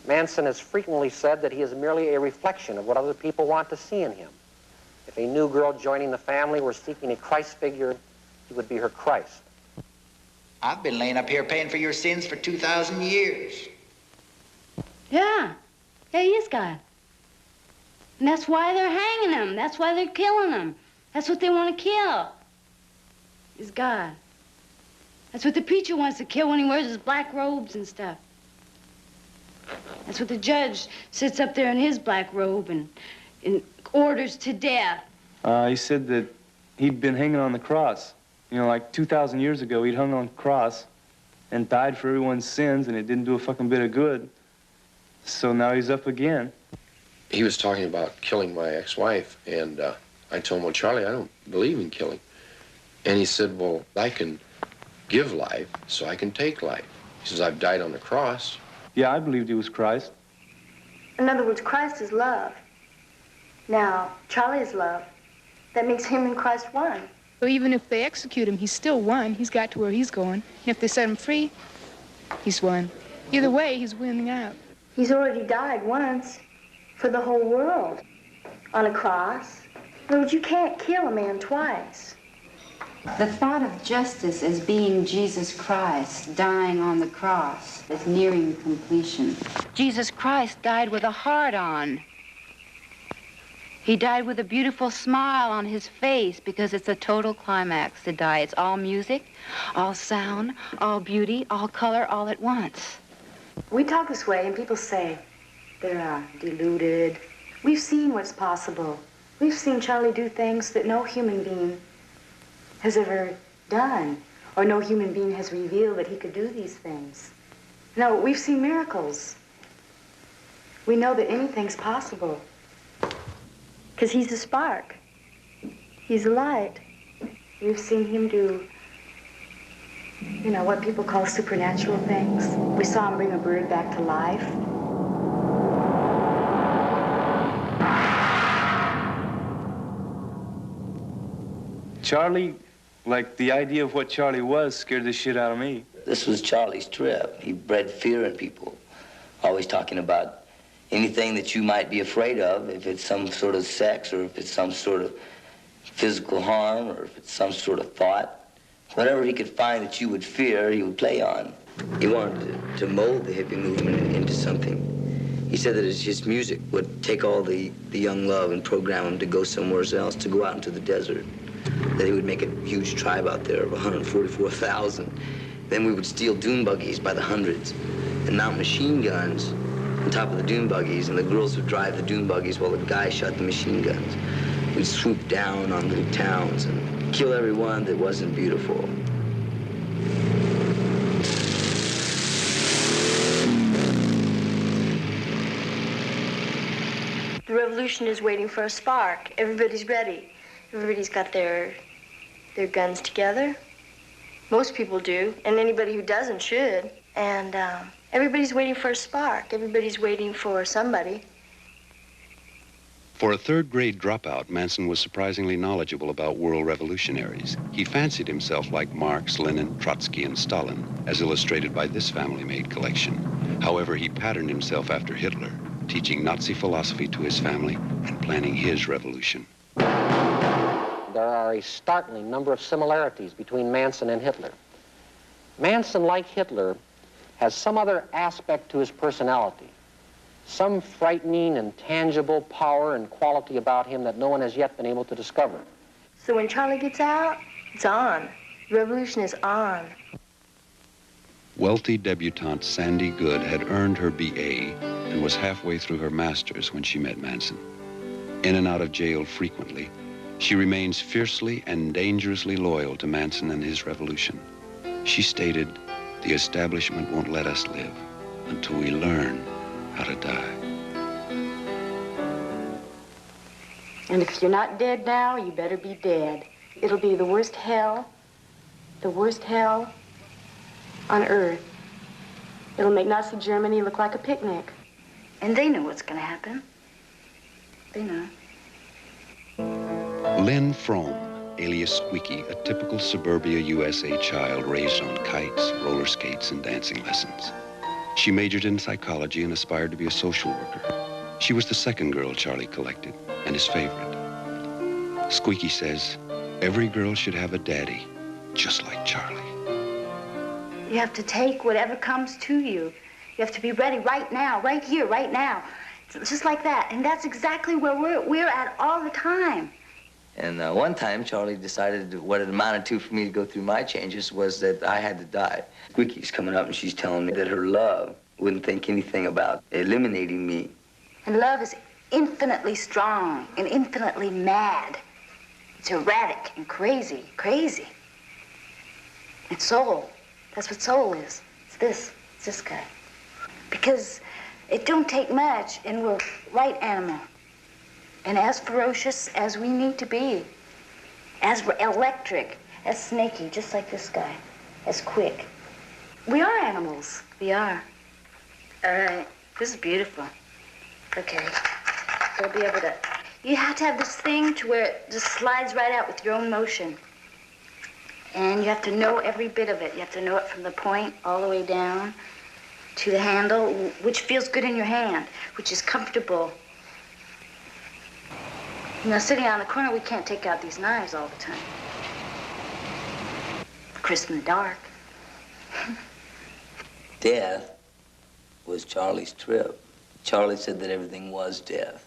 Manson has frequently said that he is merely a reflection of what other people want to see in him. If a new girl joining the family were seeking a Christ figure, he would be her Christ. I've been laying up here paying for your sins for 2,000 years. Yeah. Yeah, he is God. And that's why they're hanging him. That's why they're killing him. That's what they want to kill. Is God. That's what the preacher wants to kill when he wears his black robes and stuff. That's what the judge sits up there in his black robe and orders to death. He said that he'd been hanging on the cross. You know, like 2,000 years ago, he'd hung on the cross and died for everyone's sins, and it didn't do a fucking bit of good. So now he's up again. He was talking about killing my ex-wife, and I told him, well, Charlie, I don't believe in killing. And he said, well, I can give life, so I can take life. He says, I've died on the cross. Yeah, I believed he was Christ. In other words, Christ is love. Now, Charlie is love. That makes him and Christ one. So even if they execute him, he's still one. He's got to where he's going. And if they set him free, he's won. Either way, he's winning out. He's already died once for the whole world on a cross. In other words, you can't kill a man twice. The thought of justice as being Jesus Christ dying on the cross is nearing completion. Jesus Christ died with a heart on. He died with a beautiful smile on his face because it's a total climax to die. It's all music, all sound, all beauty, all color, all at once. We talk this way and people say they're deluded. We've seen what's possible. We've seen Charlie do things that no human being has ever done, or no human being has revealed that he could do these things. No, we've seen miracles. We know that anything's possible. Because he's a spark. He's a light. We've seen him do, you know, what people call supernatural things. We saw him bring a bird back to life. Charlie, like, the idea of what Charlie was scared the shit out of me. This was Charlie's trip. He bred fear in people, always talking about anything that you might be afraid of, if it's some sort of sex, or if it's some sort of physical harm, or if it's some sort of thought. Whatever he could find that you would fear, he would play on. He wanted to mold the hippie movement into something. He said that his music would take all the young love and program them to go somewhere else, to go out into the desert. That he would make a huge tribe out there of 144,000. Then we would steal dune buggies by the hundreds and mount machine guns on top of the dune buggies, and the girls would drive the dune buggies while the guys shot the machine guns. We'd swoop down on little towns and kill everyone that wasn't beautiful. The revolution is waiting for a spark. Everybody's ready. Everybody's got their guns together. Most people do, and anybody who doesn't should. And everybody's waiting for a spark. Everybody's waiting for somebody. For a third-grade dropout, Manson was surprisingly knowledgeable about world revolutionaries. He fancied himself like Marx, Lenin, Trotsky, and Stalin, as illustrated by this family-made collection. However, he patterned himself after Hitler, teaching Nazi philosophy to his family and planning his revolution. There are a startling number of similarities between Manson and Hitler. Manson, like Hitler, has some other aspect to his personality. Some frightening and tangible power and quality about him that no one has yet been able to discover. So when Charlie gets out, it's on. The revolution is on. Wealthy debutante Sandy Good had earned her BA and was halfway through her master's when she met Manson. In and out of jail frequently, she remains fiercely and dangerously loyal to Manson and his revolution. She stated, "The establishment won't let us live until we learn how to die." And if you're not dead now, you better be dead. It'll be the worst hell on earth. It'll make Nazi Germany look like a picnic. And they know what's going to happen. They know. Lynn Fromme, alias Squeaky, a typical suburbia USA child raised on kites, roller skates, and dancing lessons. She majored in psychology and aspired to be a social worker. She was the second girl Charlie collected, and his favorite. Squeaky says, every girl should have a daddy, just like Charlie. You have to take whatever comes to you. You have to be ready right now, right here, right now. It's just like that. And that's exactly where we're at all the time. And one time, Charlie decided what it amounted to for me to go through my changes was that I had to die. Squeaky's coming up and she's telling me that her love wouldn't think anything about eliminating me. And love is infinitely strong and infinitely mad. It's erratic and crazy, crazy. It's soul. That's what soul is. It's this guy. Because it don't take much, and we're right animal. And as ferocious as we need to be, as electric, as snaky, just like this guy, as quick. We are animals. We are. All right, this is beautiful. Okay, gotta be able to, you have to have this thing to where it just slides right out with your own motion. And you have to know every bit of it. You have to know it from the point all the way down to the handle, which feels good in your hand, which is comfortable. You know, sitting on the corner, we can't take out these knives all the time. Crisp in the dark. Death was Charlie's trip. Charlie said that everything was death,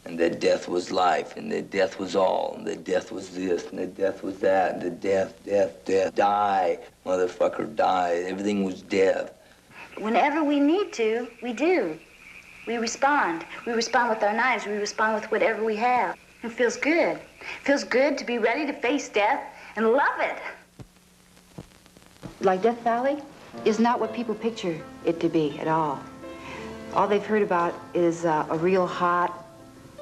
and that death was life, and that death was all, and that death was this, and that death was that, and that death, die, motherfucker, die. Everything was death. Whenever we need to, we do. We respond. We respond with our knives. We respond with whatever we have. It feels good. It feels good to be ready to face death and love it. Like Death Valley is not what people picture it to be at all. All they've heard about is a real hot,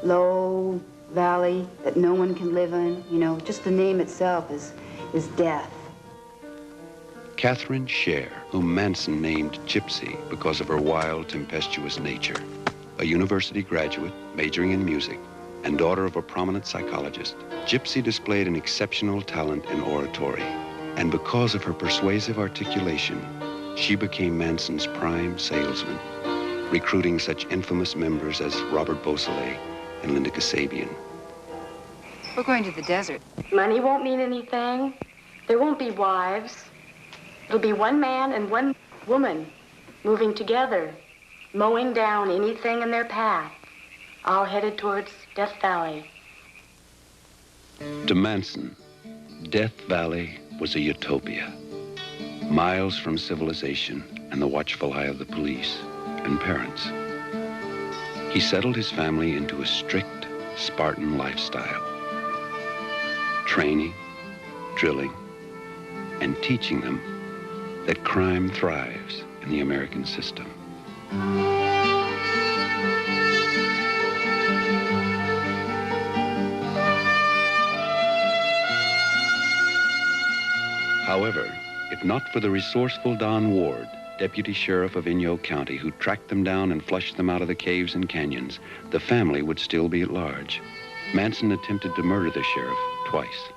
low valley that no one can live in. You know, just the name itself is death. Catherine Scher, whom Manson named Gypsy because of her wild, tempestuous nature. A university graduate, majoring in music, and daughter of a prominent psychologist, Gypsy displayed an exceptional talent in oratory. And because of her persuasive articulation, she became Manson's prime salesman, recruiting such infamous members as Robert Beausoleil and Linda Kasabian. We're going to the desert. Money won't mean anything. There won't be wives. It'll be one man and one woman moving together, mowing down anything in their path, all headed towards Death Valley. To Manson, Death Valley was a utopia, miles from civilization and the watchful eye of the police and parents. He settled his family into a strict Spartan lifestyle, training, drilling, and teaching them that crime thrives in the American system. However, if not for the resourceful Don Ward, deputy sheriff of Inyo County, who tracked them down and flushed them out of the caves and canyons, the family would still be at large. Manson attempted to murder the sheriff twice.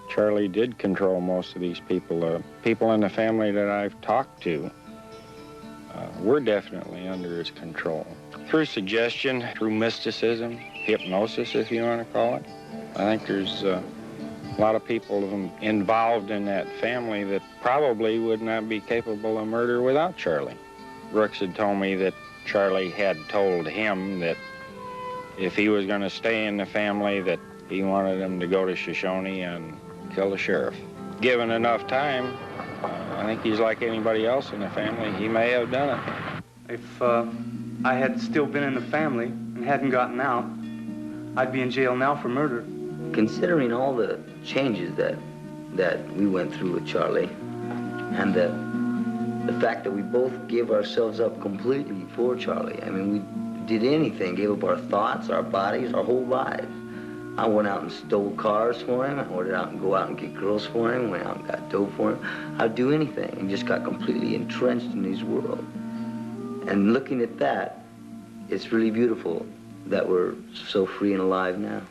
Charlie did control most of these people. People in the family that I've talked to were definitely under his control. Through suggestion, through mysticism, hypnosis, if you want to call it. I think there's a lot of people involved in that family that probably would not be capable of murder without Charlie. Brooks had told me that Charlie had told him that if he was going to stay in the family, that he wanted him to go to Shoshone and kill the sheriff. Given enough time, I think he's like anybody else in the family. He may have done it. If I had still been in the family and hadn't gotten out, I'd be in jail now for murder. Considering all the changes that we went through with Charlie, and the fact that we both gave ourselves up completely for Charlie. I mean, we did anything, gave up our thoughts, our bodies, our whole lives. I went out and stole cars for him. I went out and go out and get girls for him. Went out and got dope for him. I'd do anything and just got completely entrenched in his world. And looking at that, it's really beautiful that we're so free and alive now.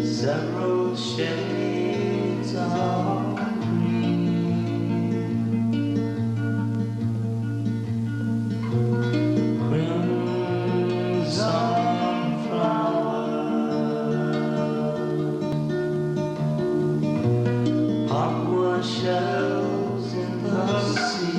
Several shades of crimson flowers, aqua shells in the sea.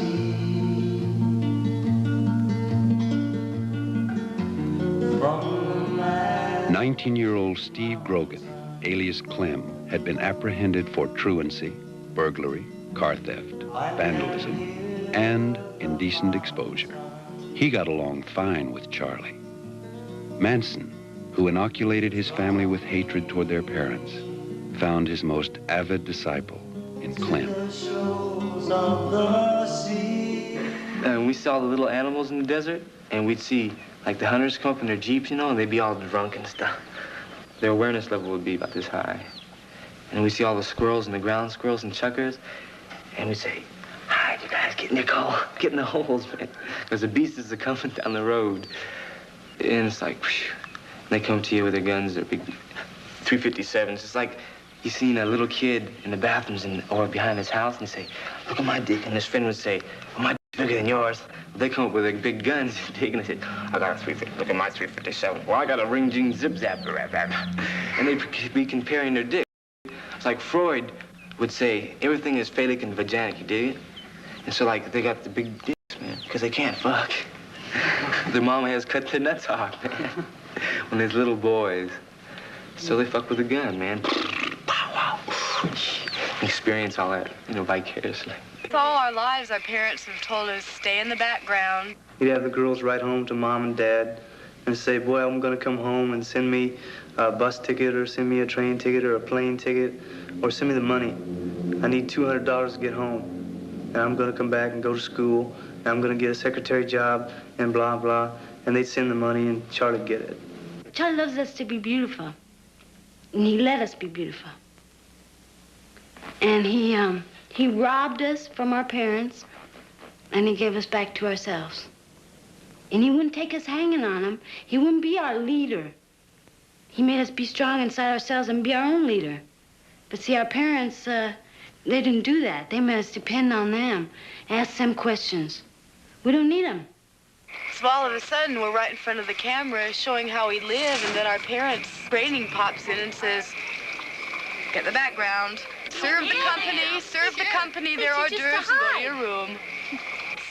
19-year-old Steve Grogan, alias Clem, had been apprehended for truancy, burglary, car theft, vandalism, and indecent exposure. He got along fine with Charlie. Manson, who inoculated his family with hatred toward their parents, found his most avid disciple in Clem. And we saw the little animals in the desert, and we'd see like the hunters come up in their jeeps, you know, and they'd be all drunk and stuff. Their awareness level would be about this high. And we'd see all the squirrels and the ground squirrels and chuckers, and we'd say, "Hi, you guys, get in your car, get in the holes, man." Because the beasts are coming down the road. And it's like, whew. And they come to you with their guns, their big 357s. It's like you seen a little kid in the bathrooms or behind his house and say, "Look at my dick." And his friend would say, "Well, my dick's bigger than yours." They come up with their big guns, and they say, "I got a 350, look at my 357. Well, I got a ring jing zip zap." And they'd be comparing their dick. It's like Freud would say, everything is phallic and vaginal, you dig it? And so, like, they got the big dicks, man, because they can't fuck. Their mama has cut their nuts off, man, when they're little boys. So they fuck with a gun, man. Pow, wow. Experience all that, you know, vicariously. All our lives, our parents have told us, stay in the background. We'd have the girls write home to mom and dad and say, "Boy, I'm gonna come home and send me a bus ticket or send me a train ticket or a plane ticket or send me the money. I need $200 to get home. And I'm gonna come back and go to school and I'm gonna get a secretary job and blah, blah." And they'd send the money and Charlie'd get it. Charlie loves us to be beautiful. And he let us be beautiful. And he robbed us from our parents, and he gave us back to ourselves. And he wouldn't take us hanging on him. He wouldn't be our leader. He made us be strong inside ourselves and be our own leader. But see, our parents, They didn't do that. They made us depend on them. Ask them questions. We don't need them. So all of a sudden, we're right in front of the camera showing how we live, and then our parents' training pops in and says, get the background. Serve the company their hors d'oeuvres and go to your room.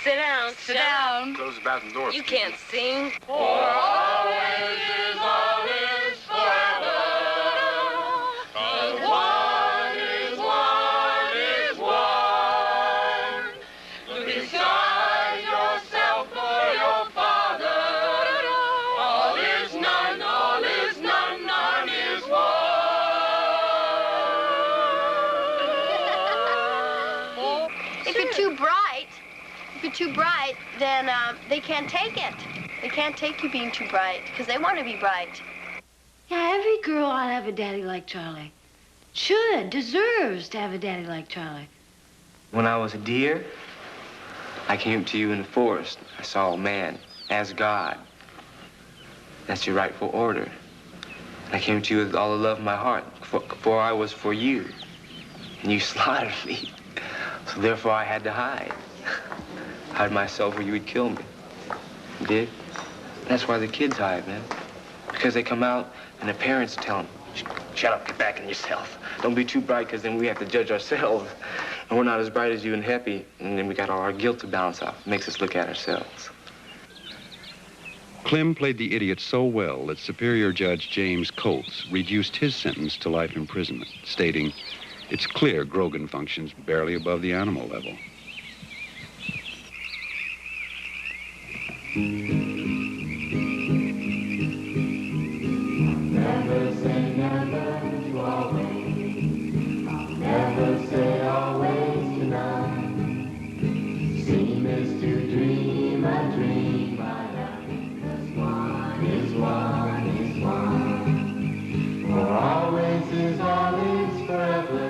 Sit down. Sit down. Close the bathroom door. You can't sing. For always is always forever. 'Cause one is one is one. Look inside yourself for your Father. All is none, none is one. If you're too bright, then they can't take it. They can't take you being too bright, because they want to be bright. Yeah, every girl ought to have a daddy like Charlie. Should, deserves to have a daddy like Charlie. When I was a deer, I came to you in the forest. I saw a man as God. That's your rightful order. I came to you with all the love of my heart, for I was for you. And you slaughtered me. So therefore I had to hide. Hide myself where you would kill me. You did? That's why the kids hide, man. Because they come out and their parents tell them, shut up, get back in yourself. Don't be too bright, because then we have to judge ourselves. And we're not as bright as you and happy, and then we got all our guilt to balance out. It makes us look at ourselves. Clem played the idiot so well that Superior Judge James Coates reduced his sentence to life imprisonment, stating, it's clear Grogan functions barely above the animal level. Never say never to always. I'll never say always tonight. Seem is to dream a dream I like. 'Cause one is one is one. For always is always forever.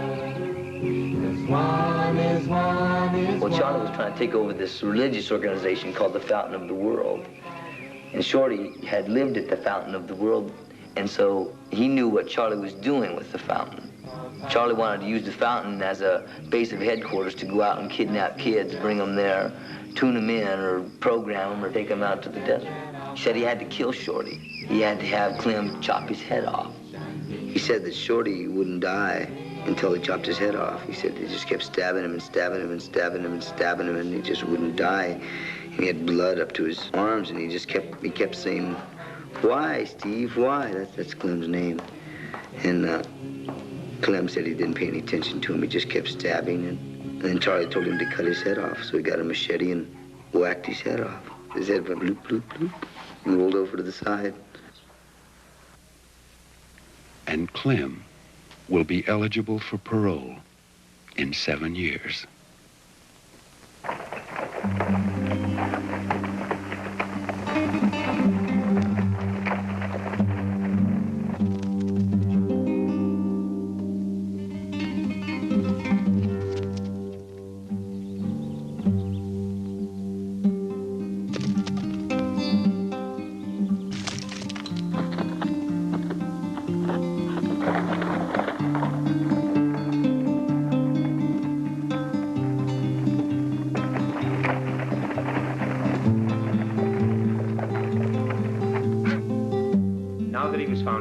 'Cause one is one is one. Well, Charlie was trying to take over this religious organization called the Fountain of the World. And Shorty had lived at the Fountain of the World, and so he knew what Charlie was doing with the fountain. Charlie wanted to use the fountain as a base of headquarters to go out and kidnap kids, bring them there, tune them in, or program them, or take them out to the desert. He said he had to kill Shorty. He had to have Clem chop his head off. He said that Shorty wouldn't die until he chopped his head off. He said he just kept stabbing him and stabbing him and stabbing him and stabbing him, and he just wouldn't die. And he had blood up to his arms, and he kept saying, "Why, Steve, why?" That's Clem's name. And Clem said he didn't pay any attention to him. He just kept stabbing, and then Charlie told him to cut his head off. So he got a machete and whacked his head off. His head went bloop, bloop, bloop, and rolled over to the side. And Clem will be eligible for parole in 7 years.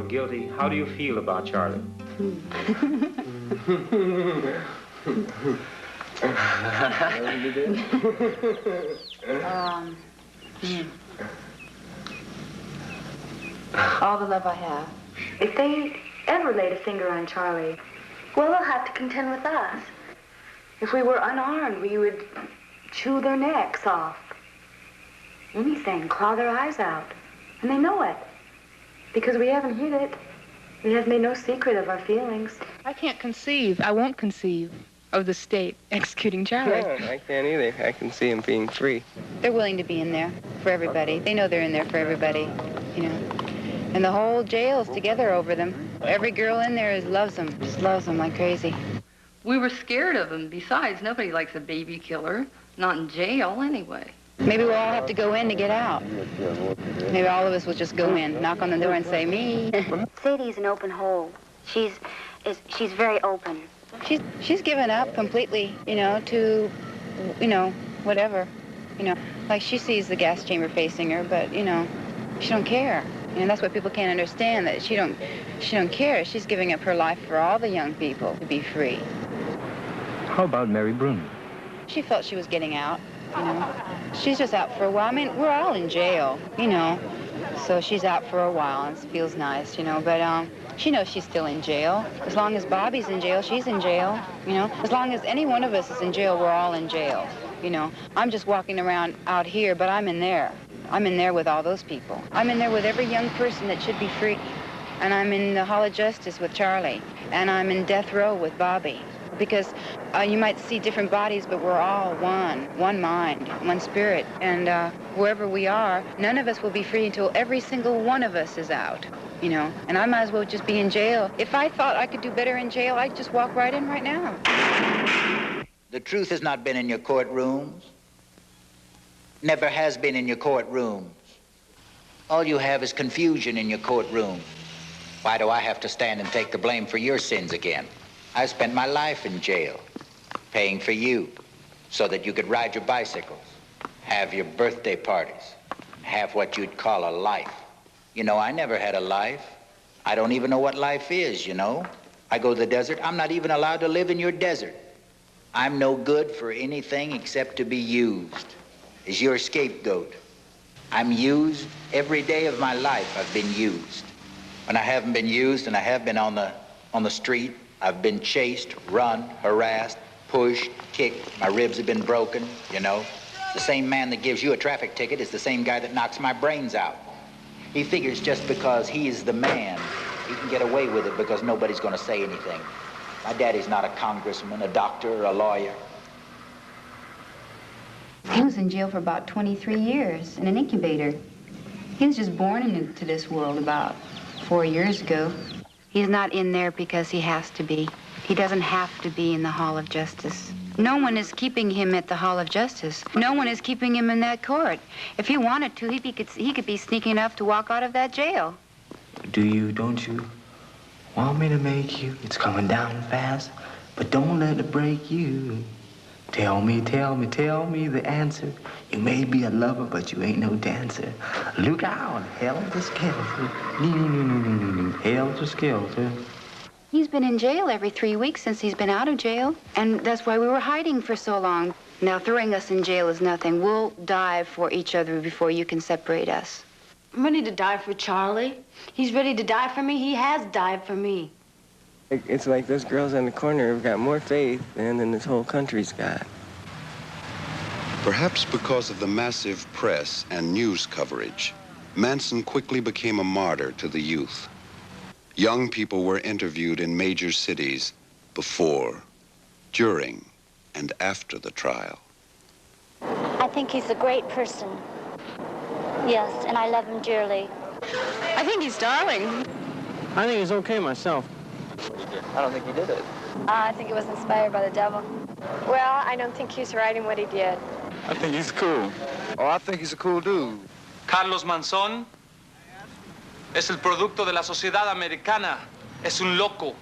Guilty. How do you feel about Charlie? All the love I have. If they ever laid a finger on Charlie, well, they'll have to contend with us. If we were unarmed, we would chew their necks off. Anything, claw their eyes out. And they know it. Because we haven't hid it. We have made no secret of our feelings. I can't conceive, I won't conceive of the state executing Charlie. I can't either. I can see him being free. They're willing to be in there for everybody. They know they're in there for everybody, you know. And the whole jail's together over them. Every girl in there loves them, just loves them like crazy. We were scared of him. Besides, nobody likes a baby killer. Not in jail, anyway. Maybe we'll all have to go in to get out. Maybe all of us will just go in, knock on the door and say, me. Sadie's an open hole. She's very open. She's given up completely, you know, to, you know, whatever, you know. Like she sees the gas chamber facing her, but, you know, she don't care. And that's what people can't understand, that she don't care. She's giving up her life for all the young people to be free. How about Mary Brunner? She felt she was getting out, you know. She's just out for a while. I mean, we're all in jail, you know. So she's out for a while, and it feels nice, you know. But she knows she's still in jail. As long as Bobby's in jail, she's in jail, you know. As long as any one of us is in jail, we're all in jail, you know. I'm just walking around out here, but I'm in there. I'm in there with all those people. I'm in there with every young person that should be free. And I'm in the Hall of Justice with Charlie. And I'm in death row with Bobby. Because you might see different bodies, but we're all one mind, one spirit. And wherever we are, none of us will be free until every single one of us is out, you know. And I might as well just be in jail. If I thought I could do better in jail, I'd just walk right in right now. The truth has not been in your courtrooms. Never has been in your courtrooms. All you have is confusion in your courtroom. Why do I have to stand and take the blame for your sins again? I spent my life in jail, paying for you, so that you could ride your bicycles, have your birthday parties, have what you'd call a life. You know, I never had a life. I don't even know what life is, you know. I go to the desert. I'm not even allowed to live in your desert. I'm no good for anything except to be used as your scapegoat. I'm used every day of my life. I've been used. When I haven't been used and I have been on the street, I've been chased, run, harassed, pushed, kicked. My ribs have been broken, you know. The same man that gives you a traffic ticket is the same guy that knocks my brains out. He figures just because he is the man, he can get away with it because nobody's going to say anything. My daddy's not a congressman, a doctor, or a lawyer. He was in jail for about 23 years in an incubator. He was just born into this world about 4 years ago. He's not in there because he has to be. He doesn't have to be in the Hall of Justice. No one is keeping him at the Hall of Justice. No one is keeping him in that court. If he wanted to, he could be sneaky enough to walk out of that jail. Don't you want me to make you? It's coming down fast, but don't let it break you. Tell me the answer. You may be a lover, but you ain't no dancer. Look out, helter-skelter. Helter-skelter. He's been in jail every 3 weeks since he's been out of jail, and that's why we were hiding for so long. Now, throwing us in jail is nothing. We'll die for each other before you can separate us. I'm ready to die for Charlie. He's ready to die for me. He has died for me. It's like those girls in the corner have got more faith than this whole country's got. Perhaps because of the massive press and news coverage, Manson quickly became a martyr to the youth. Young people were interviewed in major cities before, during, and after the trial. I think he's a great person. Yes, and I love him dearly. I think he's darling. I think he's okay myself. I don't think he did it. I think it was inspired by the devil. Well, I don't think he's right in what he did. I think he's cool. Oh, I think he's a cool dude. Carlos Manson es el producto de la sociedad americana. Es un loco,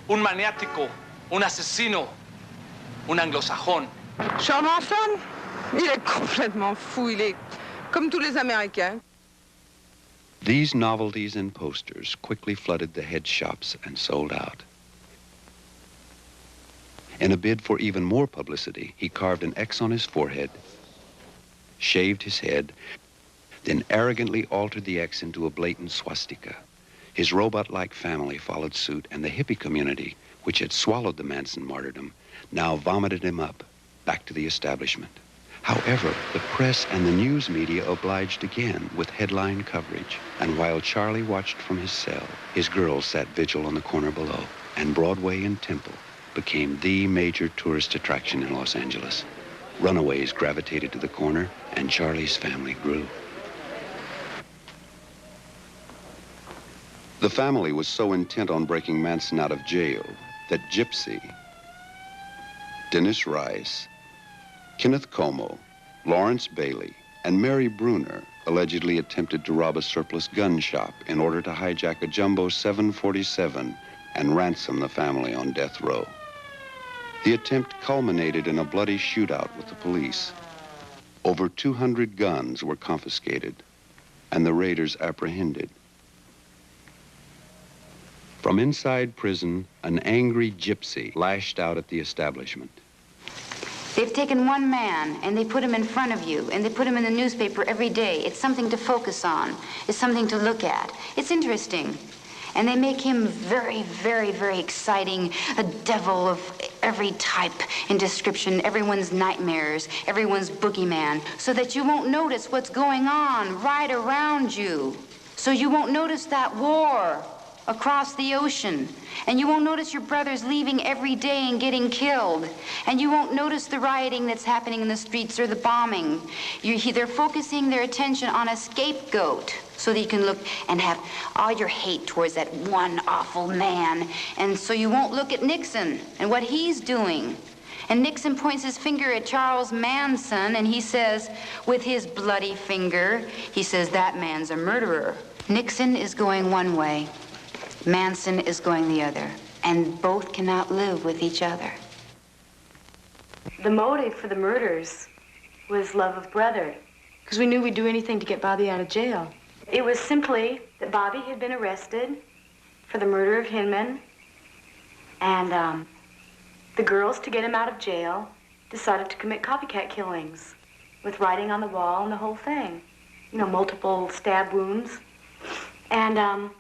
un maniático, un asesino, un anglosajón. Charles Manson? Il est complètement fou. Il est comme tous les Américains. These novelties and posters quickly flooded the head shops and sold out. In a bid for even more publicity, he carved an X on his forehead, shaved his head, then arrogantly altered the X into a blatant swastika. His robot-like family followed suit, and the hippie community, which had swallowed the Manson martyrdom, now vomited him up, back to the establishment. However, the press and the news media obliged again with headline coverage. And while Charlie watched from his cell, his girls sat vigil on the corner below, and Broadway and Temple became the major tourist attraction in Los Angeles. Runaways gravitated to the corner, and Charlie's family grew. The family was so intent on breaking Manson out of jail that Gypsy, Dennis Rice, Kenneth Como, Laurence Bailey, and Mary Brunner allegedly attempted to rob a surplus gun shop in order to hijack a jumbo 747 and ransom the family on death row. The attempt culminated in a bloody shootout with the police. Over 200 guns were confiscated and the raiders apprehended. From inside prison, an angry gypsy lashed out at the establishment. They've taken one man and they put him in front of you and they put him in the newspaper every day. It's something to focus on. It's something to look at. It's interesting. And they make him very, very, very exciting, a devil of every type and description, everyone's nightmares, everyone's boogeyman, so that you won't notice what's going on right around you. So you won't notice that war across the ocean. And you won't notice your brothers leaving every day and getting killed. And you won't notice the rioting that's happening in the streets or the bombing. They're focusing their attention on a scapegoat so that you can look and have all your hate towards that one awful man. And so you won't look at Nixon and what he's doing. And Nixon points his finger at Charles Manson and he says, with his bloody finger, he says, that man's a murderer. Nixon is going one way. Manson is going the other, and both cannot live with each other. The motive for the murders was love of brother, because we knew we'd do anything to get Bobby out of jail. It was simply that Bobby had been arrested for the murder of Hinman, and the girls, to get him out of jail, decided to commit copycat killings with writing on the wall and the whole thing. You know, multiple stab wounds. And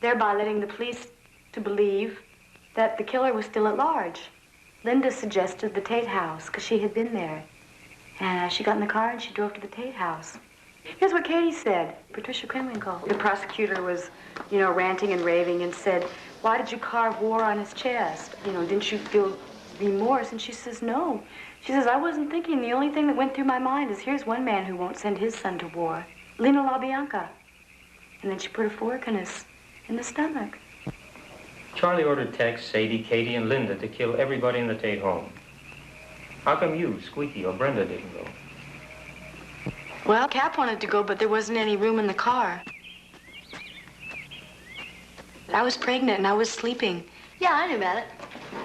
thereby letting the police to believe that the killer was still at large. Linda suggested the Tate house, because she had been there. And she got in the car and she drove to the Tate house. Here's what Katie said, Patricia Krenwinkel. The prosecutor was, you know, ranting and raving and said, why did you carve war on his chest? You know, didn't you feel remorse? And she says, no. She says, I wasn't thinking. The only thing that went through my mind is, here's one man who won't send his son to war. Lena La Bianca. And then she put a fork in the stomach. Charlie ordered Tex, Sadie, Katie, and Linda to kill everybody in the Tate home. How come you, Squeaky, or Brenda didn't go? Well, Cap wanted to go, but there wasn't any room in the car. I was pregnant and I was sleeping. Yeah, I knew about it.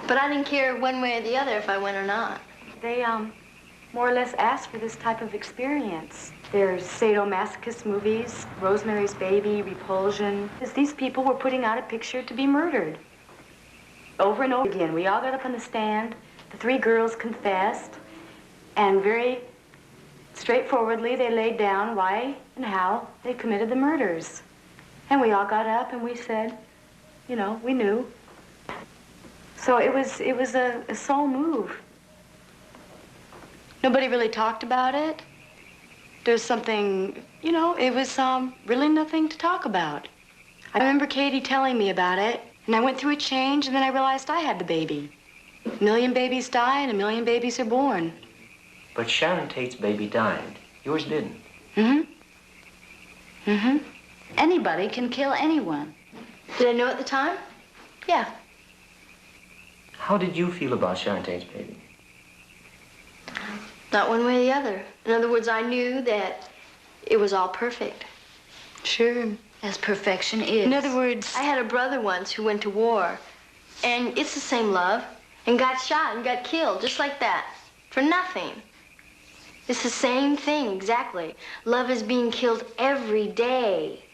But I didn't care one way or the other if I went or not. They, more or less asked for this type of experience. There's sadomasochist movies, Rosemary's Baby, Repulsion. These people were putting out a picture to be murdered. Over and over again, we all got up on the stand. The three girls confessed, and very straightforwardly, they laid down why and how they committed the murders. And we all got up and we said, you know, we knew. So it was a soul move. Nobody really talked about it. There's something, you know, it was really nothing to talk about. I remember Katie telling me about it, and I went through a change, and then I realized I had the baby. 1 million babies die, and 1 million babies are born. But Sharon Tate's baby died. Yours didn't. Mm-hmm. Mm-hmm. Anybody can kill anyone. Did I know at the time? Yeah. How did you feel about Sharon Tate's baby? Not one way or the other. In other words, I knew that it was all perfect. Sure. As perfection is. In other words, I had a brother once who went to war, and it's the same love, and got shot and got killed, just like that, for nothing. It's the same thing, exactly. Love is being killed every day.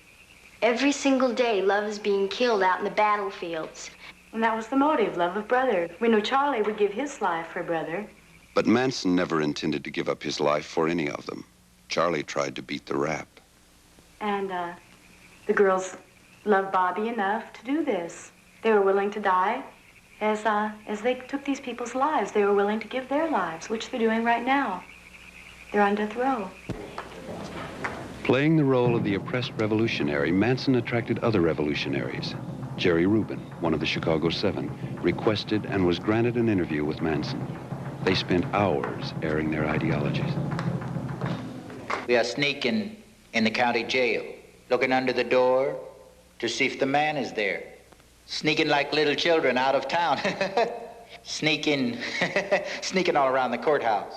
Every single day, love is being killed out in the battlefields. And that was the motive, love of brother. We knew Charlie would give his life for brother. But Manson never intended to give up his life for any of them. Charlie tried to beat the rap. And the girls loved Bobby enough to do this. They were willing to die as they took these people's lives. They were willing to give their lives, which they're doing right now. They're on death row. Playing the role of the oppressed revolutionary, Manson attracted other revolutionaries. Jerry Rubin, one of the Chicago Seven, requested and was granted an interview with Manson. They spent hours airing their ideologies. We are sneaking in the county jail, looking under the door to see if the man is there. Sneaking like little children out of town. Sneaking all around the courthouse.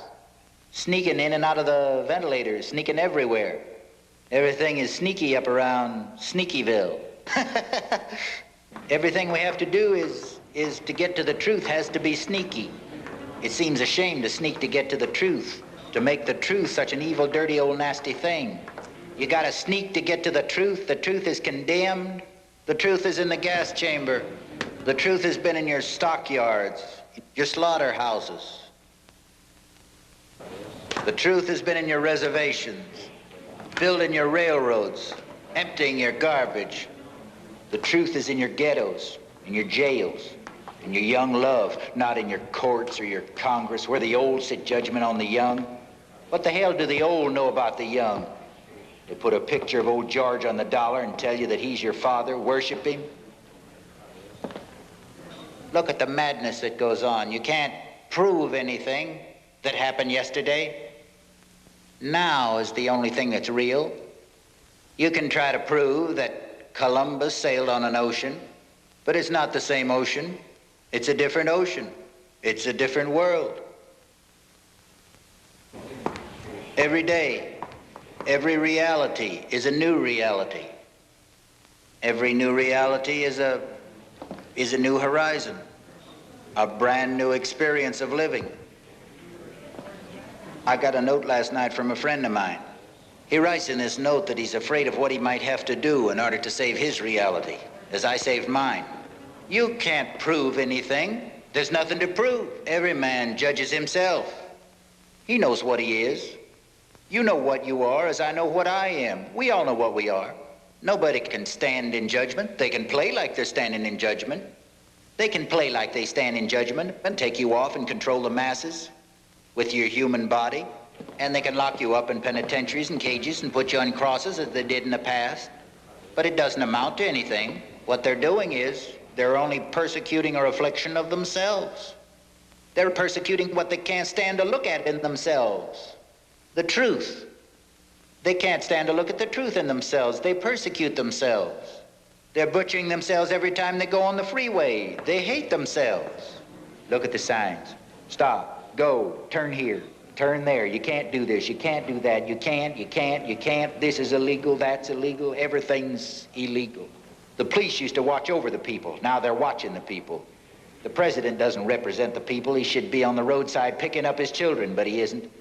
Sneaking in and out of the ventilators, sneaking everywhere. Everything is sneaky up around Sneakyville. Everything we have to do is to get to the truth has to be sneaky. It seems a shame to sneak to get to the truth, to make the truth such an evil, dirty, old, nasty thing. You gotta sneak to get to the truth. The truth is condemned. The truth is in the gas chamber. The truth has been in your stockyards, your slaughterhouses. The truth has been in your reservations, building your railroads, emptying your garbage. The truth is in your ghettos, in your jails, in your young love, not in your courts or your Congress, where the old sit judgment on the young. What the hell do the old know about the young? They put a picture of old George on the dollar and tell you that he's your father, worship him. Look at the madness that goes on. You can't prove anything that happened yesterday. Now is the only thing that's real. You can try to prove that Columbus sailed on an ocean, but it's not the same ocean. It's a different ocean. It's a different world. Every day, every reality is a new reality. Every new reality is a new horizon, a brand new experience of living. I got a note last night from a friend of mine. He writes in this note that he's afraid of what he might have to do in order to save his reality, as I saved mine. You can't prove anything. There's nothing to prove. Every man judges himself. He knows what he is. You know what you are, as I know what I am. We all know what we are. Nobody can stand in judgment. They can play like they're standing in judgment. They can play like they stand in judgment and take you off and control the masses with your human body. And they can lock you up in penitentiaries and cages and put you on crosses as they did in the past. But it doesn't amount to anything. What they're doing is they're only persecuting a reflection of themselves. They're persecuting what they can't stand to look at in themselves. The truth. They can't stand to look at the truth in themselves. They persecute themselves. They're butchering themselves every time they go on the freeway. They hate themselves. Look at the signs. Stop, go, turn here, turn there. You can't do this, you can't do that. You can't. This is illegal, that's illegal. Everything's illegal. The police used to watch over the people. Now they're watching the people. The president doesn't represent the people. He should be on the roadside picking up his children, but he isn't.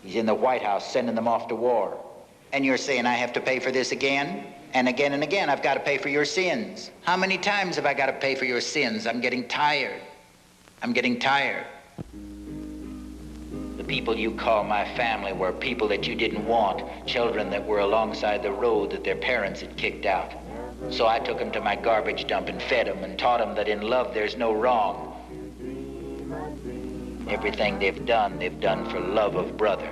He's in the White House sending them off to war. And you're saying I have to pay for this again? And again and again, I've got to pay for your sins. How many times have I got to pay for your sins? I'm getting tired. I'm getting tired. The people you call my family were people that you didn't want, children that were alongside the road that their parents had kicked out. So I took them to my garbage dump and fed them and taught them that in love there's no wrong. Everything they've done for love of brother.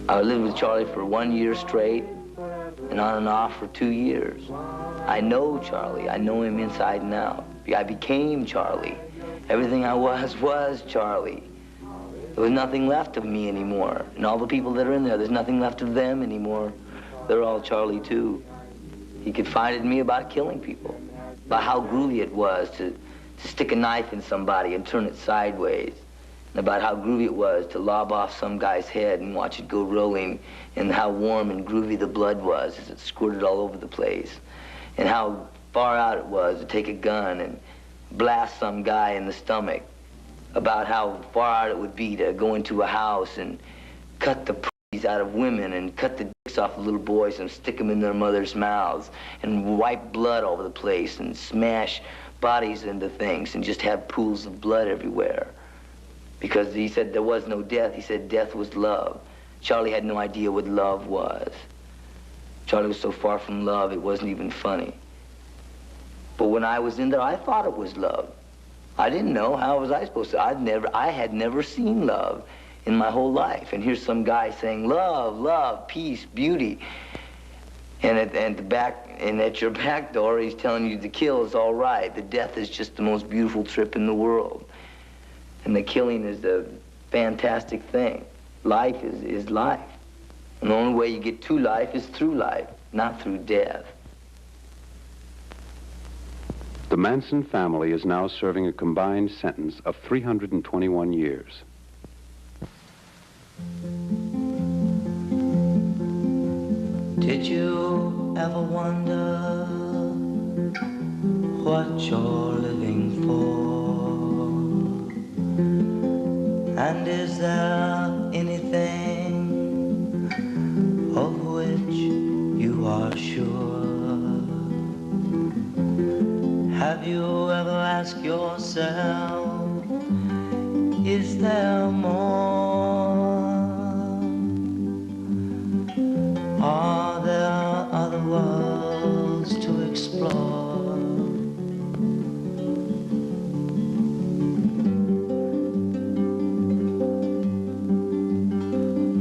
I lived with Charlie for 1 year straight and on and off for 2 years. I know Charlie. I know him inside and out. I became Charlie. Everything I was Charlie. There was nothing left of me anymore. And all the people that are in there, there's nothing left of them anymore. They're all Charlie, too. He confided in me about killing people, about how groovy it was to stick a knife in somebody and turn it sideways, and about how groovy it was to lob off some guy's head and watch it go rolling, and how warm and groovy the blood was as it squirted all over the place, and how far out it was to take a gun and blast some guy in the stomach, about how far out it would be to go into a house and cut the out of women and cut the dicks off of little boys and stick them in their mothers' mouths and wipe blood all over the place and smash bodies into things and just have pools of blood everywhere. Because he said there was no death. He said death was love. Charlie had no idea what love was. Charlie was so far from love, it wasn't even funny. But when I was in there, I thought it was love. I didn't know. How was I supposed to? I had never seen love in my whole life. And here's some guy saying, love, love, peace, beauty. And at your back door, he's telling you the kill is all right. The death is just the most beautiful trip in the world. And the killing is a fantastic thing. Life is life. And the only way you get to life is through life, not through death. The Manson family is now serving a combined sentence of 321 years. Did you ever wonder what you're living for? And is there anything of which you are sure? Have you ever asked yourself, is there more? Are there other worlds to explore?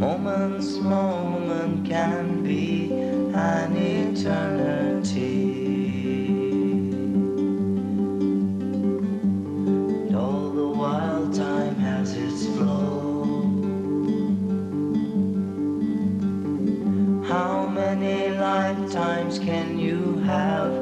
Moment's moment can be an eternity. And all the while time has its flow. How many lifetimes can you have